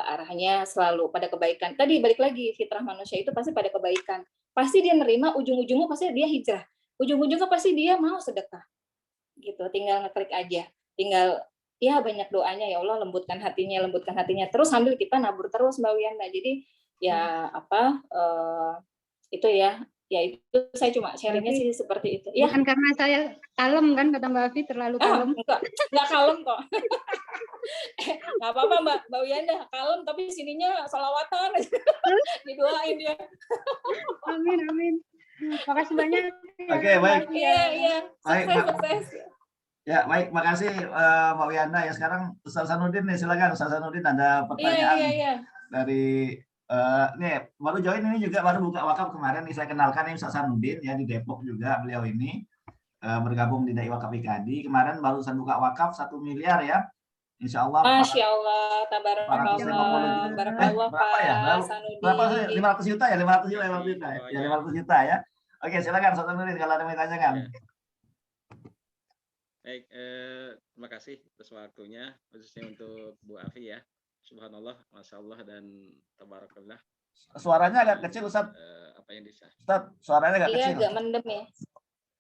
[SPEAKER 2] arahnya selalu pada kebaikan. Tadi balik lagi, fitrah manusia itu pasti pada kebaikan. Pasti dia nerima, ujung-ujungnya pasti dia hijrah. Ujung-ujungnya pasti dia mau sedekah. Gitu, tinggal ngeklik aja. Tinggal ya banyak doanya, ya Allah lembutkan hatinya. Terus sambil kita nabur terus Mbak Wiyanda. Jadi ya itu ya itu saya cuma sharingnya sih seperti itu. Ya.
[SPEAKER 6] Bukan karena saya kalem kan, kata Mbak Afi terlalu kalem.
[SPEAKER 2] Enggak kalem kok. Nggak apa-apa Mbak Wiyanda, kalem tapi sininya sholawatan didoain dia.
[SPEAKER 6] Amin. Makasih banyak.
[SPEAKER 1] Oke, baik.
[SPEAKER 2] Iya. Sukses.
[SPEAKER 1] Ya, baik. Makasih Mbak Wiyanda. Ya, sekarang Ustaz Sanudin nih, silakan Ustaz Sanudin, ada pertanyaan dari nih baru join ini juga, baru buka wakaf kemarin nih. Saya kenalkan ini Ustaz Sanudin ya, di Depok juga beliau ini bergabung di Dai Wakaf IKADI. Kemarin barusan buka wakaf 1 miliar ya. Insya Allah
[SPEAKER 2] Masya Allah,
[SPEAKER 1] 450
[SPEAKER 2] tabarakallah,
[SPEAKER 1] juta.
[SPEAKER 2] barakallah
[SPEAKER 1] Berapa ya?
[SPEAKER 2] Pak
[SPEAKER 1] Lalu,
[SPEAKER 2] Sanudi.
[SPEAKER 1] berapa sih? 500 juta ya? 500 juta, 500 juta ya? Ya, 500 juta ya. Oke, silakan Ustaz Nurdin kalau ada yang mau ditanyakan.
[SPEAKER 7] Baik, terima kasih atas waktunya, khususnya untuk Bu Afi ya. Subhanallah, Masya Allah, dan tabarakallah.
[SPEAKER 1] Suaranya agak kecil, Ustaz.
[SPEAKER 7] Apa yang bisa?
[SPEAKER 1] Ustaz, suaranya agak
[SPEAKER 2] Iya,
[SPEAKER 1] kecil.
[SPEAKER 2] agak mendem ya.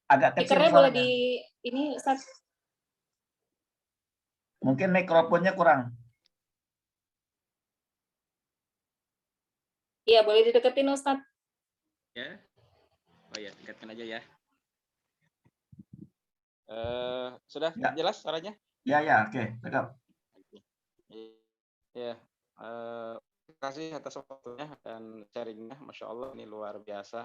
[SPEAKER 1] Agak kecil
[SPEAKER 2] Speakernya boleh
[SPEAKER 1] suaranya.
[SPEAKER 2] ini Ustaz.
[SPEAKER 1] Mungkin mikrofonnya kurang.
[SPEAKER 2] Iya, boleh dideketin Ustaz.
[SPEAKER 7] Ya, oh ya, dekatkan aja ya. Sudah
[SPEAKER 1] Ya.
[SPEAKER 7] jelas suaranya?
[SPEAKER 1] Ya, oke, cakep.
[SPEAKER 7] Ya, terima kasih atas waktunya dan sharingnya, Masya Allah, ini luar biasa.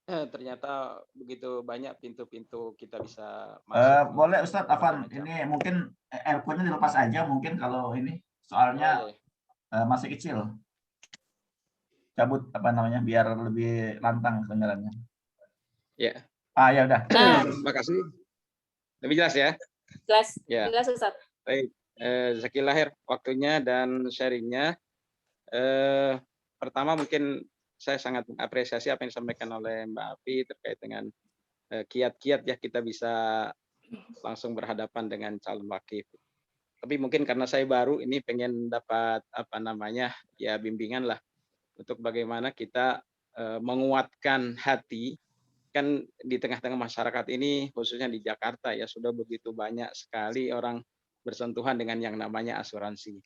[SPEAKER 7] Ternyata begitu banyak pintu-pintu kita bisa masuk.
[SPEAKER 1] Boleh Ustadz Afan, ini mungkin earphone-nya dilepas aja mungkin kalau ini soalnya masih kecil. Cabut apa namanya biar lebih lantang kedengarannya.
[SPEAKER 7] Ya.
[SPEAKER 1] Ya udah.
[SPEAKER 7] Terima kasih. Lebih jelas ya?
[SPEAKER 2] Jelas.
[SPEAKER 7] Ya.
[SPEAKER 2] Jelas Ustaz.
[SPEAKER 7] Baik. Zakilahir waktunya dan sharingnya. Pertama mungkin saya sangat mengapresiasi apa yang disampaikan oleh Mbak Afi terkait dengan kiat-kiat ya kita bisa langsung berhadapan dengan calon wakif. Tapi mungkin karena saya baru ini pengen dapat apa namanya ya bimbingan lah untuk bagaimana kita menguatkan hati kan di tengah-tengah masyarakat ini khususnya di Jakarta ya sudah begitu banyak sekali orang bersentuhan dengan yang namanya asuransi.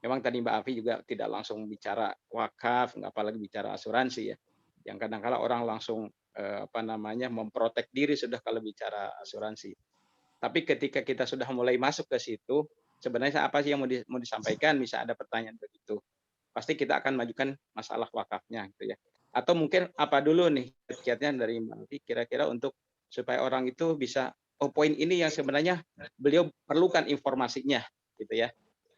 [SPEAKER 7] Memang tadi Mbak Afi juga tidak langsung bicara wakaf, apalagi bicara asuransi ya. Yang kadang-kala orang langsung memprotek diri sudah kalau bicara asuransi. Tapi ketika kita sudah mulai masuk ke situ, sebenarnya apa sih yang mau disampaikan? Bisa ada pertanyaan begitu. Pasti kita akan majukan masalah wakafnya gitu ya. Atau mungkin apa dulu nih kiat-kiatnya dari Mbak Afi kira-kira untuk supaya orang itu bisa poin ini yang sebenarnya beliau perlukan informasinya gitu ya.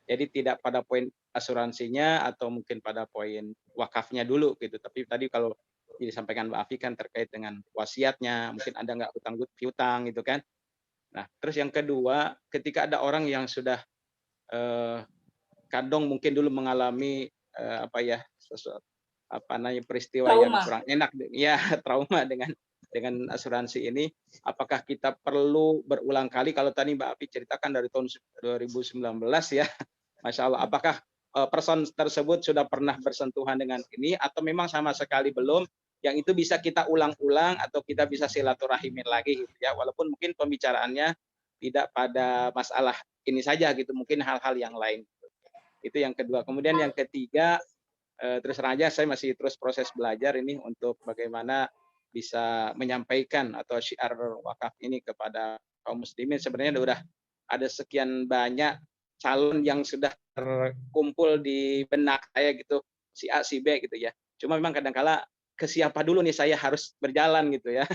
[SPEAKER 7] Jadi tidak pada poin asuransinya atau mungkin pada poin wakafnya dulu gitu. Tapi tadi kalau disampaikan Mbak Afi kan terkait dengan wasiatnya, mungkin ada nggak hutang gitu kan. Nah, terus yang kedua, ketika ada orang yang sudah kadang mungkin dulu mengalami peristiwa
[SPEAKER 2] trauma
[SPEAKER 7] yang kurang enak, ya trauma dengan asuransi ini, apakah kita perlu berulang kali kalau tadi Mbak Afi ceritakan dari tahun 2019 ya, Masya Allah, apakah person tersebut sudah pernah bersentuhan dengan ini atau memang sama sekali belum, yang itu bisa kita ulang-ulang atau kita bisa silaturahim lagi gitu ya, walaupun mungkin pembicaraannya tidak pada masalah ini saja gitu, mungkin hal-hal yang lain. Itu yang kedua. Kemudian yang ketiga, terus terang aja saya masih terus proses belajar ini untuk bagaimana bisa menyampaikan atau syiar wakaf ini kepada kaum muslimin. Sebenarnya sudah ada sekian banyak calon yang sudah terkumpul di benak saya gitu, si A, si B gitu ya. Cuma memang kadang-kala ke siapa dulu nih saya harus berjalan gitu ya.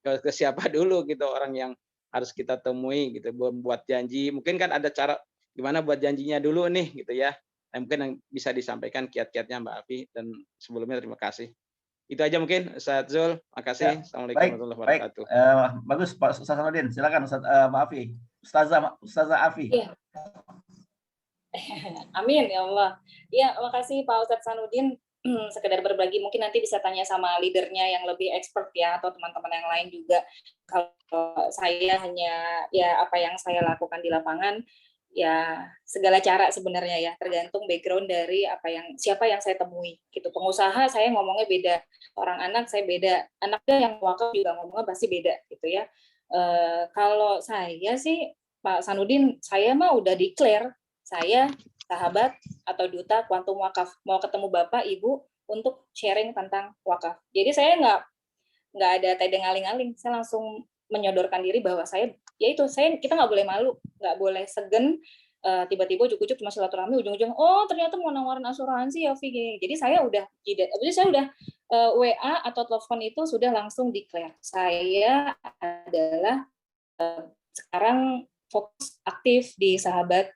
[SPEAKER 7] Ke siapa dulu gitu orang yang harus kita temui gitu, buat janji. Mungkin kan ada cara gimana buat janjinya dulu nih gitu ya. Nah, mungkin yang bisa disampaikan kiat-kiatnya Mbak Afi, dan sebelumnya terima kasih. Itu aja mungkin Ustaz Zul. Makasih.
[SPEAKER 1] Ya,
[SPEAKER 7] Assalamualaikum warahmatullahi wabarakatuh.
[SPEAKER 1] Bagus Pak Ustaz Sanudin. Silakan Mbak Afi. Ustazah Afi.
[SPEAKER 2] Ya. Amin ya Allah. Ya, makasih Pak Ustadz Sanudin. Sekedar berbagi, mungkin nanti bisa tanya sama leadernya yang lebih expert ya, atau teman-teman yang lain juga. Kalau saya hanya ya apa yang saya lakukan di lapangan, ya segala cara sebenarnya ya, tergantung background dari siapa yang saya temui gitu. Pengusaha saya ngomongnya beda, orang anak saya beda, anaknya yang wakaf juga ngomongnya pasti beda gitu ya. Kalau saya sih Pak Sanudin, saya mah udah declare saya sahabat atau duta Quantum Wakaf, mau ketemu Bapak Ibu untuk sharing tentang wakaf. Jadi saya nggak ada tedeng aling-aling, saya langsung menyodorkan diri bahwa kita nggak boleh malu, nggak boleh segen, tiba-tiba ujuk-ujuk cuma silaturahmi, ujung-ujung ternyata mau nawarin asuransi ya Vi. Jadi saya udah WA atau telepon itu sudah langsung declare saya adalah sekarang fokus aktif di sahabat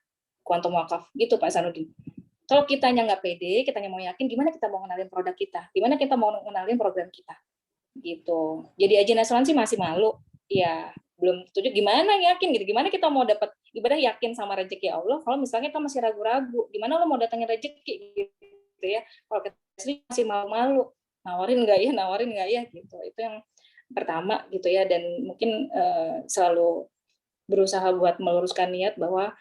[SPEAKER 2] Quantum Wakaf gitu Pak Sanudin. Kalau kitanya nggak pede, kitanya mau yakin, gimana kita mau kenalin produk kita? Gimana kita mau kenalin program kita? Gitu. Jadi agen asuransi masih malu, ya belum setuju. Gimana yakin gitu? Gimana kita mau dapat ibadah yakin sama rezeki Allah. Kalau misalnya kita masih ragu-ragu, gimana lo mau datangin rezeki gitu ya? Kalau kita masih malu-malu, nawarin nggak ya gitu. Itu yang pertama gitu ya. Dan mungkin selalu berusaha buat meluruskan niat bahwa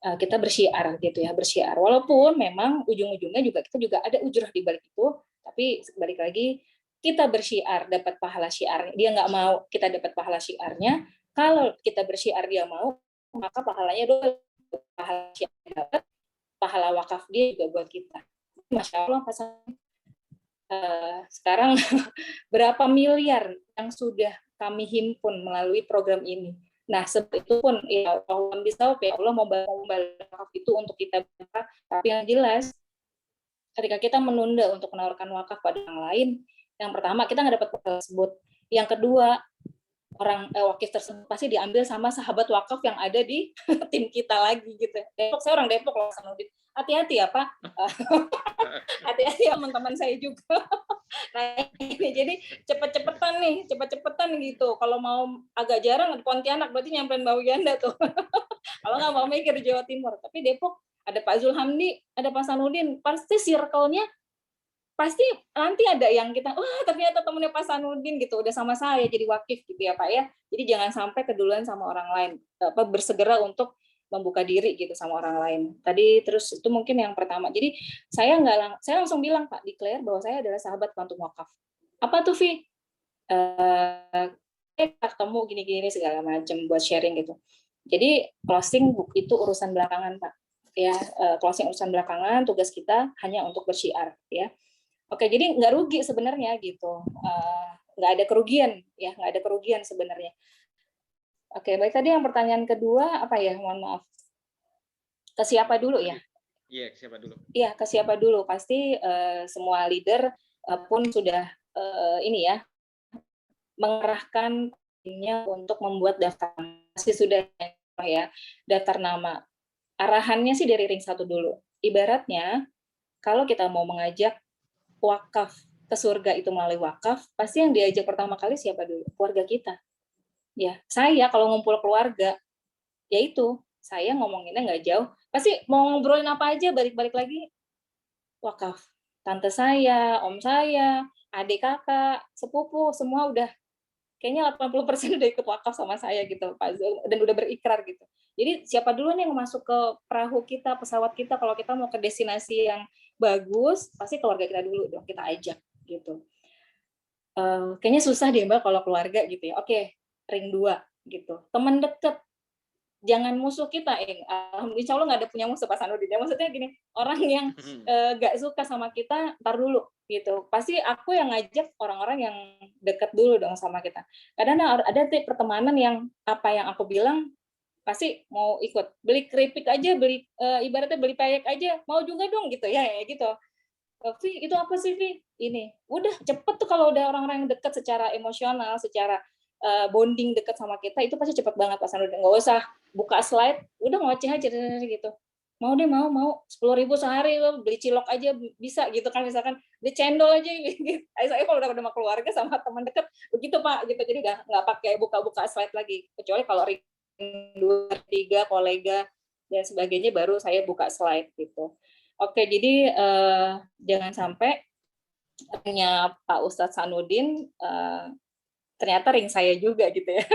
[SPEAKER 2] kita bersyiar gitu ya, bersyiar. Walaupun memang ujung-ujungnya kita juga ada ujrah di balik itu, tapi balik lagi kita bersyiar dapat pahala syiarnya. Dia nggak mau kita dapat pahala syiarnya. Kalau kita bersyiar dia mau, maka pahalanya pahala syiar dapat, pahala wakaf dia juga buat kita. Masya Allah, sekarang berapa miliar yang sudah kami himpun melalui program ini. Nah, seperti itu pun ya Allah bisa ya Allah mau wakaf itu untuk kita, tapi yang jelas ketika kita menunda untuk menawarkan wakaf pada orang lain, yang pertama kita nggak dapat tersebut. Yang kedua, orang wakif tersebut pasti diambil sama sahabat wakaf yang ada di tim kita lagi gitu. Depok, saya orang Depok loh, Sanudin. Hati-hati ya Pak. Hati-hati ya teman-teman saya juga. Nah ini jadi cepet-cepetan gitu. Kalau mau agak jarang di Pontianak berarti nyamperin Bau Yanda tuh. Kalau nggak mau mikir di Jawa Timur. Tapi Depok ada Pak Zulhamdi, ada Pak Sanudin. Pasti circle-nya pasti nanti ada yang kita, ternyata temennya Pak Sanudin gitu, udah sama saya jadi wakif gitu ya Pak ya. Jadi jangan sampai keduluan sama orang lain, bersegera untuk membuka diri gitu sama orang lain. Tadi terus itu mungkin yang pertama. Jadi saya langsung bilang Pak, declare bahwa saya adalah sahabat kantung wakaf. Apa tuh Vi? Ketemu gini-gini segala macam buat sharing gitu. Jadi closing book itu urusan belakangan Pak. Ya, closing urusan belakangan, tugas kita hanya untuk bersyiar ya. Oke, jadi nggak rugi sebenarnya gitu, nggak ada kerugian sebenarnya. Oke, baik, tadi yang pertanyaan kedua apa ya? Mohon maaf. Ke siapa dulu ya?
[SPEAKER 7] Iya, ke siapa dulu?
[SPEAKER 2] Iya, ke siapa dulu? Pasti semua leader pun sudah ini ya mengerahkan timnya untuk membuat daftar. Pasti sudah ya daftar nama. Arahannya sih dari ring 1 dulu. Ibaratnya kalau kita mau mengajak wakaf ke surga itu melalui wakaf, pasti yang diajak pertama kali siapa dulu? Keluarga kita. Ya, saya kalau ngumpul keluarga, yaitu saya ngomonginnya nggak jauh, pasti mau ngobrolin apa aja, balik-balik lagi wakaf. Tante saya, om saya, adik kakak, sepupu, semua udah kayaknya 80% udah ikut wakaf sama saya gitu, Pak Zul, dan udah berikrar gitu. Jadi siapa dulu nih yang masuk ke perahu kita, pesawat kita, kalau kita mau ke destinasi yang bagus, pasti keluarga kita dulu dong, kita ajak gitu. Kayaknya susah deh Mbak kalau keluarga gitu ya. Oke, ring 2 gitu. Teman deket, jangan musuh kita. Insya Allah nggak ada punya musuh Pak Sanudin. Maksudnya gini, orang yang nggak suka sama kita, ntar dulu gitu. Pasti aku yang ngajak orang-orang yang deket dulu dong sama kita. Kadang ada pertemanan yang apa yang aku bilang pasti mau ikut. Beli keripik aja, ibaratnya beli peyek aja, mau juga dong gitu ya gitu. Vi, itu apa sih Vi? Ini udah cepet tuh kalau udah orang-orang yang deket secara emosional, secara bonding deket sama kita, itu pasti cepet banget Pak Sanudin. Nggak usah buka slide, udah ngoceh aja gitu. Mau deh, mau 10.000 sehari lo beli cilok aja bisa gitu kan, misalkan beli cendol aja gitu. Saya kalau udah sama keluarga sama teman deket begitu Pak gitu, jadi udah nggak pakai buka-buka slide lagi, kecuali kalau ring 2, 3 kolega dan sebagainya baru saya buka slide gitu. Oke, jadi jangan sampai ringnya Pak Ustadz Sanudin ternyata ring saya juga gitu ya.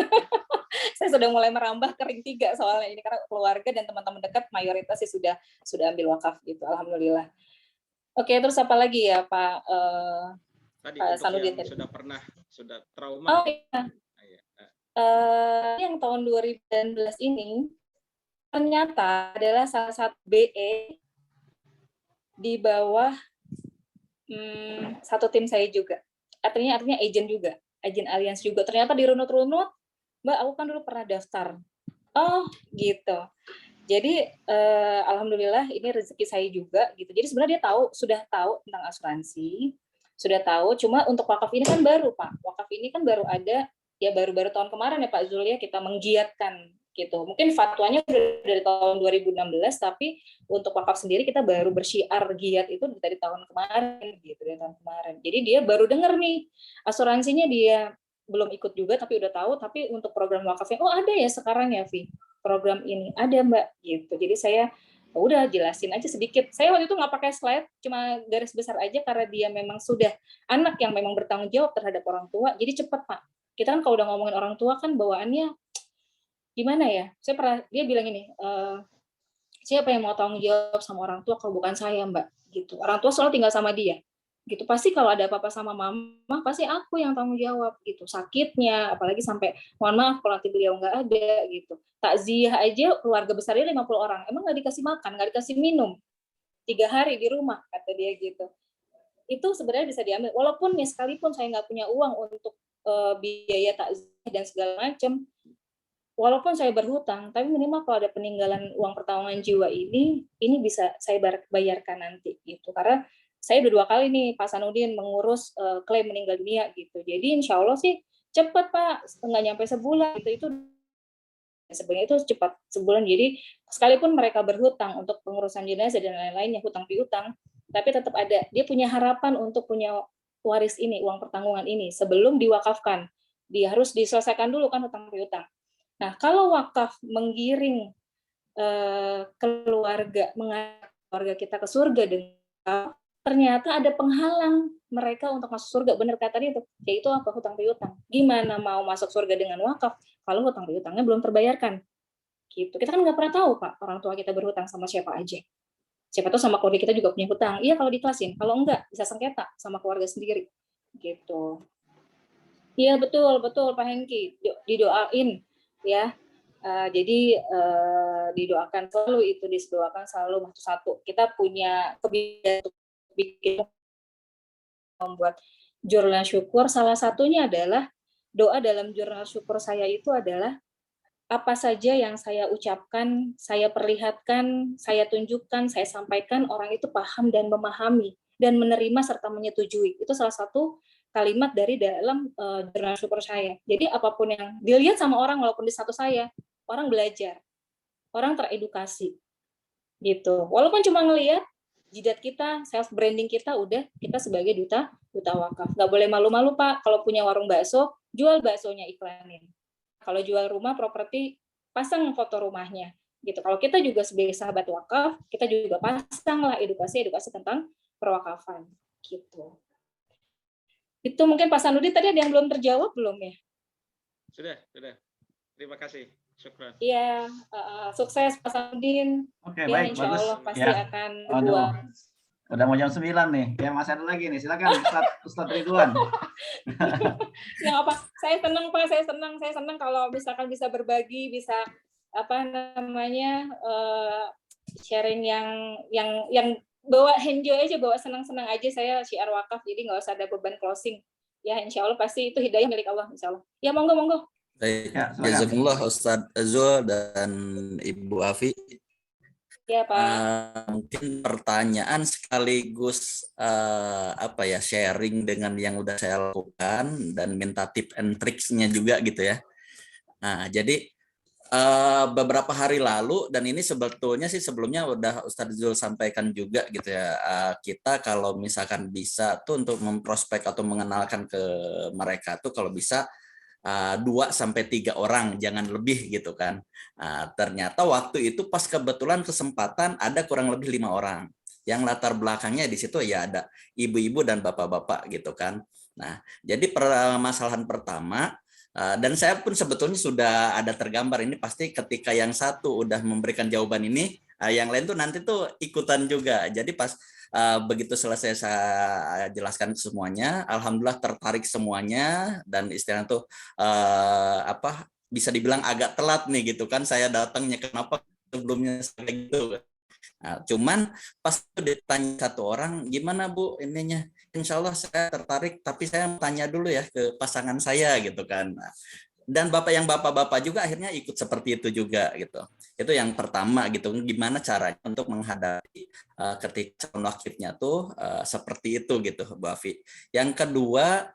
[SPEAKER 2] Saya sudah mulai merambah ke ring 3 soalnya ini karena keluarga dan teman-teman dekat mayoritas sih sudah ambil wakaf gitu. Alhamdulillah. Oke, terus apa lagi ya Pak
[SPEAKER 7] Tadi
[SPEAKER 2] Pak
[SPEAKER 7] untuk
[SPEAKER 2] Sanudin
[SPEAKER 7] yang sudah trauma.
[SPEAKER 2] Oh iya. Yang tahun 2019 ini ternyata adalah salah satu BE di bawah satu tim saya juga. Artinya agent juga, agent Allianz juga. Ternyata dirunut-runut, Mbak, aku kan dulu pernah daftar. Oh, gitu. Jadi alhamdulillah ini rezeki saya juga gitu. Jadi sebenarnya dia sudah tahu tentang asuransi, sudah tahu. Cuma untuk wakaf ini kan baru, Pak. Wakaf ini kan baru ada ya baru tahun kemarin ya Pak Zul ya kita menggiatkan gitu. Mungkin fatwanya udah dari tahun 2016, tapi untuk wakaf sendiri kita baru bersyiar giat itu dari tahun kemarin gitu, dari tahun kemarin. Jadi dia baru dengar nih asuransinya dia belum ikut juga tapi udah tahu, tapi untuk program wakafnya oh ada ya sekarang ya Vi. program ini? Ada Mbak, gitu. Jadi saya udah jelasin aja sedikit. Saya waktu itu nggak pakai slide, cuma garis besar aja karena dia memang sudah anak yang memang bertanggung jawab terhadap orang tua. Jadi cepat Pak. Kita kan kalau udah ngomongin orang tua kan bawaannya gimana ya? Dia bilang ini, siapa yang mau tanggung jawab sama orang tua kalau bukan saya Mbak? Gitu. Orang tua selalu tinggal sama dia. Gitu, pasti kalau ada apa-apa sama mama pasti aku yang tanggung jawab gitu, sakitnya, apalagi sampai mohon maaf kalau nanti beliau nggak ada gitu. Takziah aja keluarga besarnya 50 orang, emang nggak dikasih makan, nggak dikasih minum 3 hari di rumah, kata dia gitu. Itu sebenarnya bisa diambil, walaupun nih sekalipun saya nggak punya uang untuk biaya takziah dan segala macam, walaupun saya berhutang, tapi minimal kalau ada peninggalan uang pertolongan jiwa ini bisa saya bayarkan nanti gitu, karena saya udah 2 kali nih Pak Sanudin mengurus klaim meninggal dunia gitu. Jadi insya Allah sih cepat Pak, nggak nyampe sebulan gitu. Itu sebenarnya itu cepat sebulan. Jadi sekalipun mereka berhutang untuk pengurusan jenazah dan lain-lainnya, hutang piutang, tapi tetap ada. Dia punya harapan untuk punya waris ini, uang pertanggungan ini sebelum diwakafkan. Dia harus diselesaikan dulu kan hutang piutang. Nah kalau wakaf menggiring keluarga, mengajak keluarga kita ke surga dengan ternyata ada penghalang mereka untuk masuk surga, benar kata dia itu, yaitu apa? Hutang piutang. Gimana mau masuk surga dengan wakaf kalau hutang piutangnya belum terbayarkan? Gitu. Kita kan nggak pernah tahu Pak, orang tua kita berhutang sama siapa aja. Siapa tahu sama keluarga kita juga punya hutang. Iya kalau diklasin, kalau enggak bisa sengketa sama keluarga sendiri. Gitu. Iya betul Pak Hengki, didoain ya. Jadi didoakan selalu itu, didoakan selalu satu. Kita punya kebiasaan bikin membuat jurnal syukur, salah satunya adalah doa dalam jurnal syukur saya itu adalah apa saja yang saya ucapkan, saya perlihatkan, saya tunjukkan, saya sampaikan, orang itu paham dan memahami dan menerima serta menyetujui. Itu salah satu kalimat dari dalam jurnal syukur saya. Jadi apapun yang dilihat sama orang, walaupun di status saya, orang belajar, orang teredukasi gitu. Walaupun cuma ngelihat jidat kita, self branding kita udah kita sebagai duta wakaf. Nggak boleh malu-malu Pak. Kalau punya warung bakso, jual baksonya, iklanin. Kalau jual rumah, properti, pasang foto rumahnya. Gitu. Kalau kita juga sebagai sahabat wakaf, kita juga pasanglah edukasi tentang perwakafan. Gitu. Itu mungkin Pak Sanudin tadi ada yang belum terjawab belum ya?
[SPEAKER 7] Sudah. Terima kasih. Syukran.
[SPEAKER 2] Iya, sukses Pak Sanudin.
[SPEAKER 1] Oke,
[SPEAKER 2] ya,
[SPEAKER 1] baik,
[SPEAKER 2] insya
[SPEAKER 1] bagus.
[SPEAKER 2] Allah pasti
[SPEAKER 1] Ya.
[SPEAKER 2] akan
[SPEAKER 1] Aduh,
[SPEAKER 2] berbuah.
[SPEAKER 1] udah mau jam 9 nih. Ya, masih ada lagi nih. Silakan Ustadz Ridwan.
[SPEAKER 2] Nggak apa, saya senang Pak, saya senang kalau misalkan bisa berbagi, bisa apa namanya sharing yang bawa enjoy aja, bawa senang-senang aja. Saya syiar wakaf, jadi nggak usah ada beban closing. Ya, insya Allah pasti itu hidayah milik Allah, insya Allah. Ya, monggo.
[SPEAKER 8] Baik,
[SPEAKER 1] Ya, silakan.
[SPEAKER 8] jazakumullah Ustadz Azul dan Ibu Afi.
[SPEAKER 2] Ya Pak.
[SPEAKER 8] Mungkin pertanyaan sekaligus sharing dengan yang udah saya lakukan dan minta tip and tricksnya juga gitu ya. Nah, jadi beberapa hari lalu, dan ini sebetulnya sih sebelumnya udah Ustadz Zul sampaikan juga gitu ya, kita kalau misalkan bisa tuh untuk memprospek atau mengenalkan ke mereka tuh kalau bisa 2-3 orang, jangan lebih gitu kan. Ternyata waktu itu pas kebetulan kesempatan ada kurang lebih 5 orang. Yang latar belakangnya di situ ya ada ibu-ibu dan bapak-bapak gitu kan. Nah, jadi permasalahan pertama, dan saya pun sebetulnya sudah ada tergambar ini pasti ketika yang satu udah memberikan jawaban ini, yang lain tuh nanti tuh ikutan juga. Jadi pas begitu selesai saya jelaskan semuanya, alhamdulillah tertarik semuanya, dan istilahnya tuh bisa dibilang agak telat nih gitu kan saya datangnya, kenapa sebelumnya kayak gitu. Nah, cuman pas ditanya satu orang, gimana Bu ininya, insya Allah saya tertarik, tapi saya tanya dulu ya ke pasangan saya gitu kan. Dan bapak-bapak juga akhirnya ikut seperti itu juga gitu. Itu yang pertama gitu, gimana caranya untuk menghadapi ketika calon wakilnya tuh seperti itu gitu Bu Afi. Yang kedua,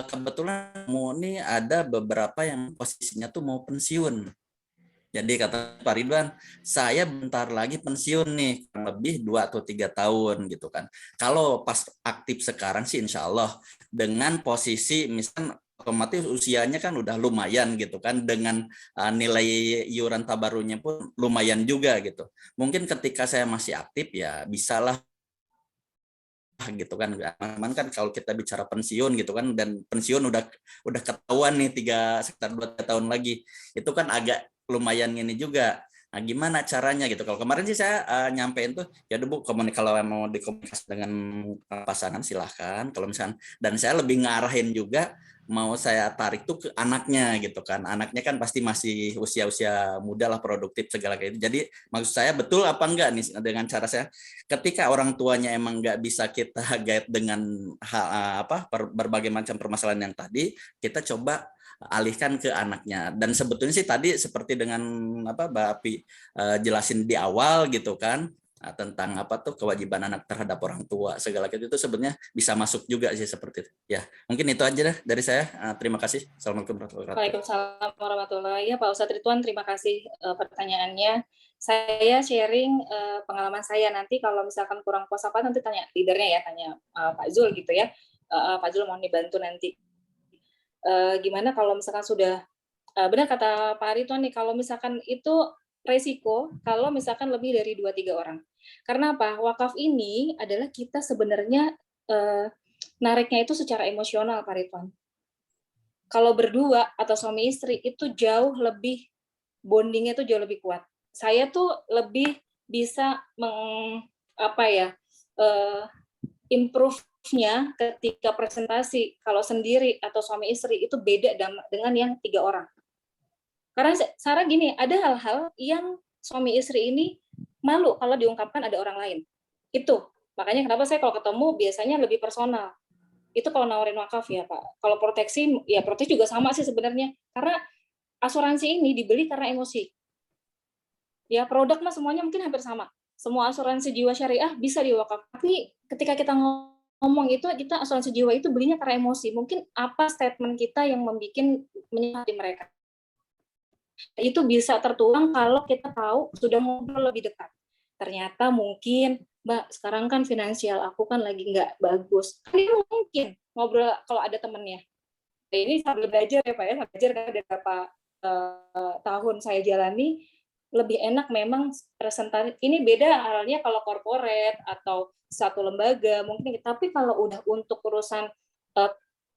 [SPEAKER 8] kebetulan ini ada beberapa yang posisinya tuh mau pensiun. Jadi kata Pak Ridwan, saya bentar lagi pensiun nih, kurang lebih 2 atau 3 tahun gitu kan. Kalau pas aktif sekarang sih insya Allah dengan posisi misalkan otomatis usianya kan udah lumayan gitu kan, dengan nilai iuran tabarunya pun lumayan juga gitu. Mungkin ketika saya masih aktif ya bisalah gitu kan. Aman kan kalau kita bicara pensiun gitu kan, dan pensiun udah ketahuan nih sekitar 2 tahun lagi. Itu kan agak lumayan ini juga. Nah, gimana caranya gitu? Kalau kemarin sih saya nyampein tuh, ya udah Bu, kalau mau dikomunikasi dengan pasangan silahkan. Kalau misalkan, dan saya lebih ngarahin juga mau saya tarik tuh ke anaknya gitu kan. Anaknya kan pasti masih usia-usia muda lah, produktif segala kayak itu. Jadi maksud saya betul apa enggak nih dengan cara saya, ketika orang tuanya emang nggak bisa kita guide dengan berbagai macam permasalahan yang tadi, kita coba alihkan ke anaknya. Dan sebetulnya sih tadi seperti dengan Mbak Api jelasin di awal gitu kan, tentang kewajiban anak terhadap orang tua segala itu sebenarnya bisa masuk juga sih seperti itu. Ya, mungkin itu aja deh dari saya. Terima kasih. Assalamualaikum warahmatullahi wabarakatuh.
[SPEAKER 2] Waalaikumsalam warahmatullahi wabarakatuh. Ya Pak Ustadz Ridwan, terima kasih pertanyaannya. Saya sharing pengalaman saya. Nanti kalau misalkan kurang puas apa, nanti tanya leadernya ya, tanya Pak Zul gitu ya. Pak Zul mohon dibantu nanti. Gimana kalau misalkan sudah benar kata Pak Ridwan nih, kalau misalkan itu resiko kalau misalkan lebih dari 2-3 orang. Karena apa? Wakaf ini adalah kita sebenarnya nariknya itu secara emosional, Pak Ridwan. Kalau berdua atau suami istri itu jauh lebih, bondingnya itu jauh lebih kuat. Saya tuh lebih bisa improve-nya ketika presentasi kalau sendiri atau suami istri itu beda dengan yang 3 orang. Karena Sarah gini, ada hal-hal yang suami istri ini malu kalau diungkapkan ada orang lain. Itu makanya kenapa saya kalau ketemu biasanya lebih personal. Itu kalau nawarin wakaf ya Pak. Kalau proteksi, ya proteksi juga sama sih sebenarnya. Karena asuransi ini dibeli karena emosi. Ya produk mah semuanya mungkin hampir sama. Semua asuransi jiwa syariah bisa diwakaf. Tapi ketika kita ngomong itu, kita asuransi jiwa itu belinya karena emosi. Mungkin apa statement kita yang membuat menyakiti mereka. Itu bisa tertuang kalau kita tahu sudah ngobrol lebih dekat. Ternyata mungkin, Mbak, sekarang kan finansial aku kan lagi nggak bagus. Ini mungkin ngobrol kalau ada temennya. Nah, ini sambil belajar ya Pak ya, sambil belajar dari beberapa tahun saya jalani, lebih enak memang presentasi. Ini beda halnya kalau corporate atau satu lembaga mungkin, tapi kalau udah untuk urusan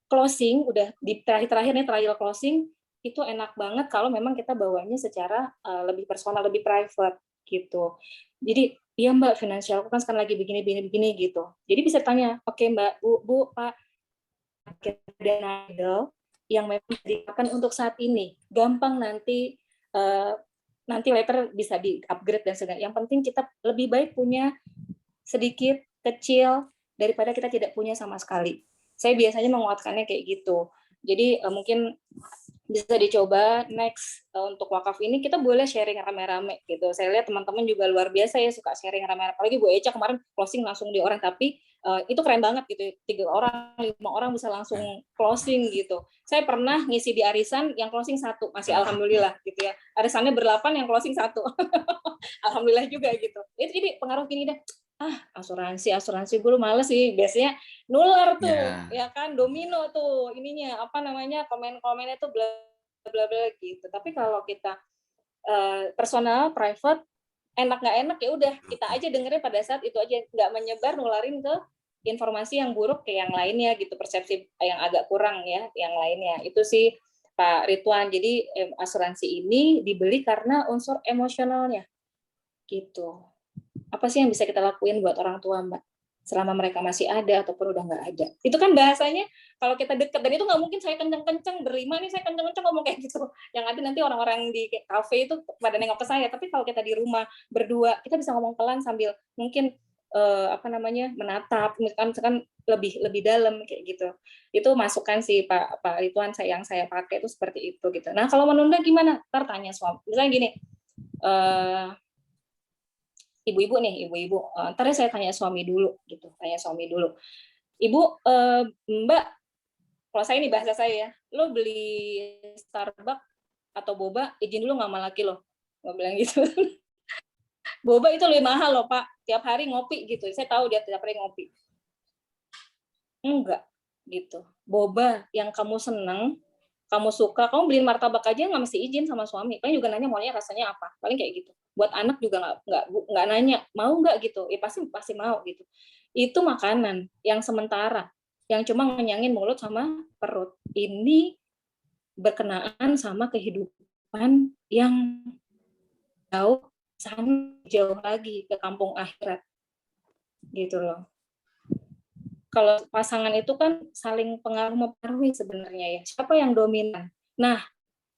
[SPEAKER 2] closing, udah di terakhir nih trial closing, itu enak banget kalau memang kita bawanya secara lebih personal, lebih private gitu. Jadi, iya Mbak, finansial aku kan sekarang lagi begini gitu. Jadi bisa tanya, oke Mbak, Bu, Pak, dana idle yang memang digunakan untuk saat ini, gampang nanti later bisa di-upgrade dan segala. Yang penting kita lebih baik punya sedikit, kecil, daripada kita tidak punya sama sekali. Saya biasanya menguatkannya kayak gitu. Jadi mungkin bisa dicoba next untuk wakaf ini kita boleh sharing rame-rame gitu. Saya lihat teman-teman juga luar biasa ya, suka sharing rame-rame. Apalagi Bu Eca kemarin closing langsung di orang, tapi itu keren banget gitu. 3 orang, 5 orang bisa langsung closing gitu. Saya pernah ngisi di arisan yang closing 1, masih alhamdulillah gitu ya. Arisannya ber-8 yang closing 1. Alhamdulillah juga gitu. Itu jadi pengaruh gini deh. Asuransi gue males sih, biasanya nular tuh ya kan, domino tuh ininya komen-komennya tuh bla bla bla gitu. Tapi kalau kita personal private, enak nggak enak ya udah kita aja dengerin pada saat itu aja, nggak menyebar nularin ke informasi yang buruk ke yang lainnya gitu, persepsi yang agak kurang ya yang lainnya. Itu sih Pak Ridwan. Jadi asuransi ini dibeli karena unsur emosionalnya gitu. Apa sih yang bisa kita lakuin buat orang tua Mbak selama mereka masih ada ataupun udah nggak ada? Itu kan bahasanya kalau kita deket, dan itu nggak mungkin saya kenceng-kenceng berlima nih, saya kenceng-kenceng ngomong kayak gitu. Yang ada nanti orang-orang di kafe itu pada nengok ke saya. Tapi kalau kita di rumah berdua, kita bisa ngomong pelan sambil mungkin menatap, misalkan lebih dalam kayak gitu. Itu masukan sih Pak Ridwan yang saya pakai itu seperti itu gitu. Nah kalau menunda gimana? Ntar tanya suami. Misalnya gini. Ibu-ibu, ntar saya tanya suami dulu gitu, Ibu, Mbak, kalau saya ini bahasa saya ya, lo beli Starbucks atau boba, izin dulu nggak sama laki lo, mau bilang gitu. Boba itu lebih mahal loh Pak, tiap hari ngopi gitu, saya tahu dia tiap hari ngopi. Enggak gitu, boba yang kamu seneng, kamu suka, kamu beliin martabak aja nggak mesti izin sama suami. Paling juga nanya maunya rasanya apa. Paling kayak gitu. Buat anak juga nggak nanya mau nggak gitu. Ya pasti mau gitu. Itu makanan yang sementara, yang cuma ngenyangin mulut sama perut. Ini berkenaan sama kehidupan yang jauh lagi ke kampung akhirat gitu loh. Kalau pasangan itu kan saling mempengaruhi sebenarnya ya. Siapa yang dominan? Nah,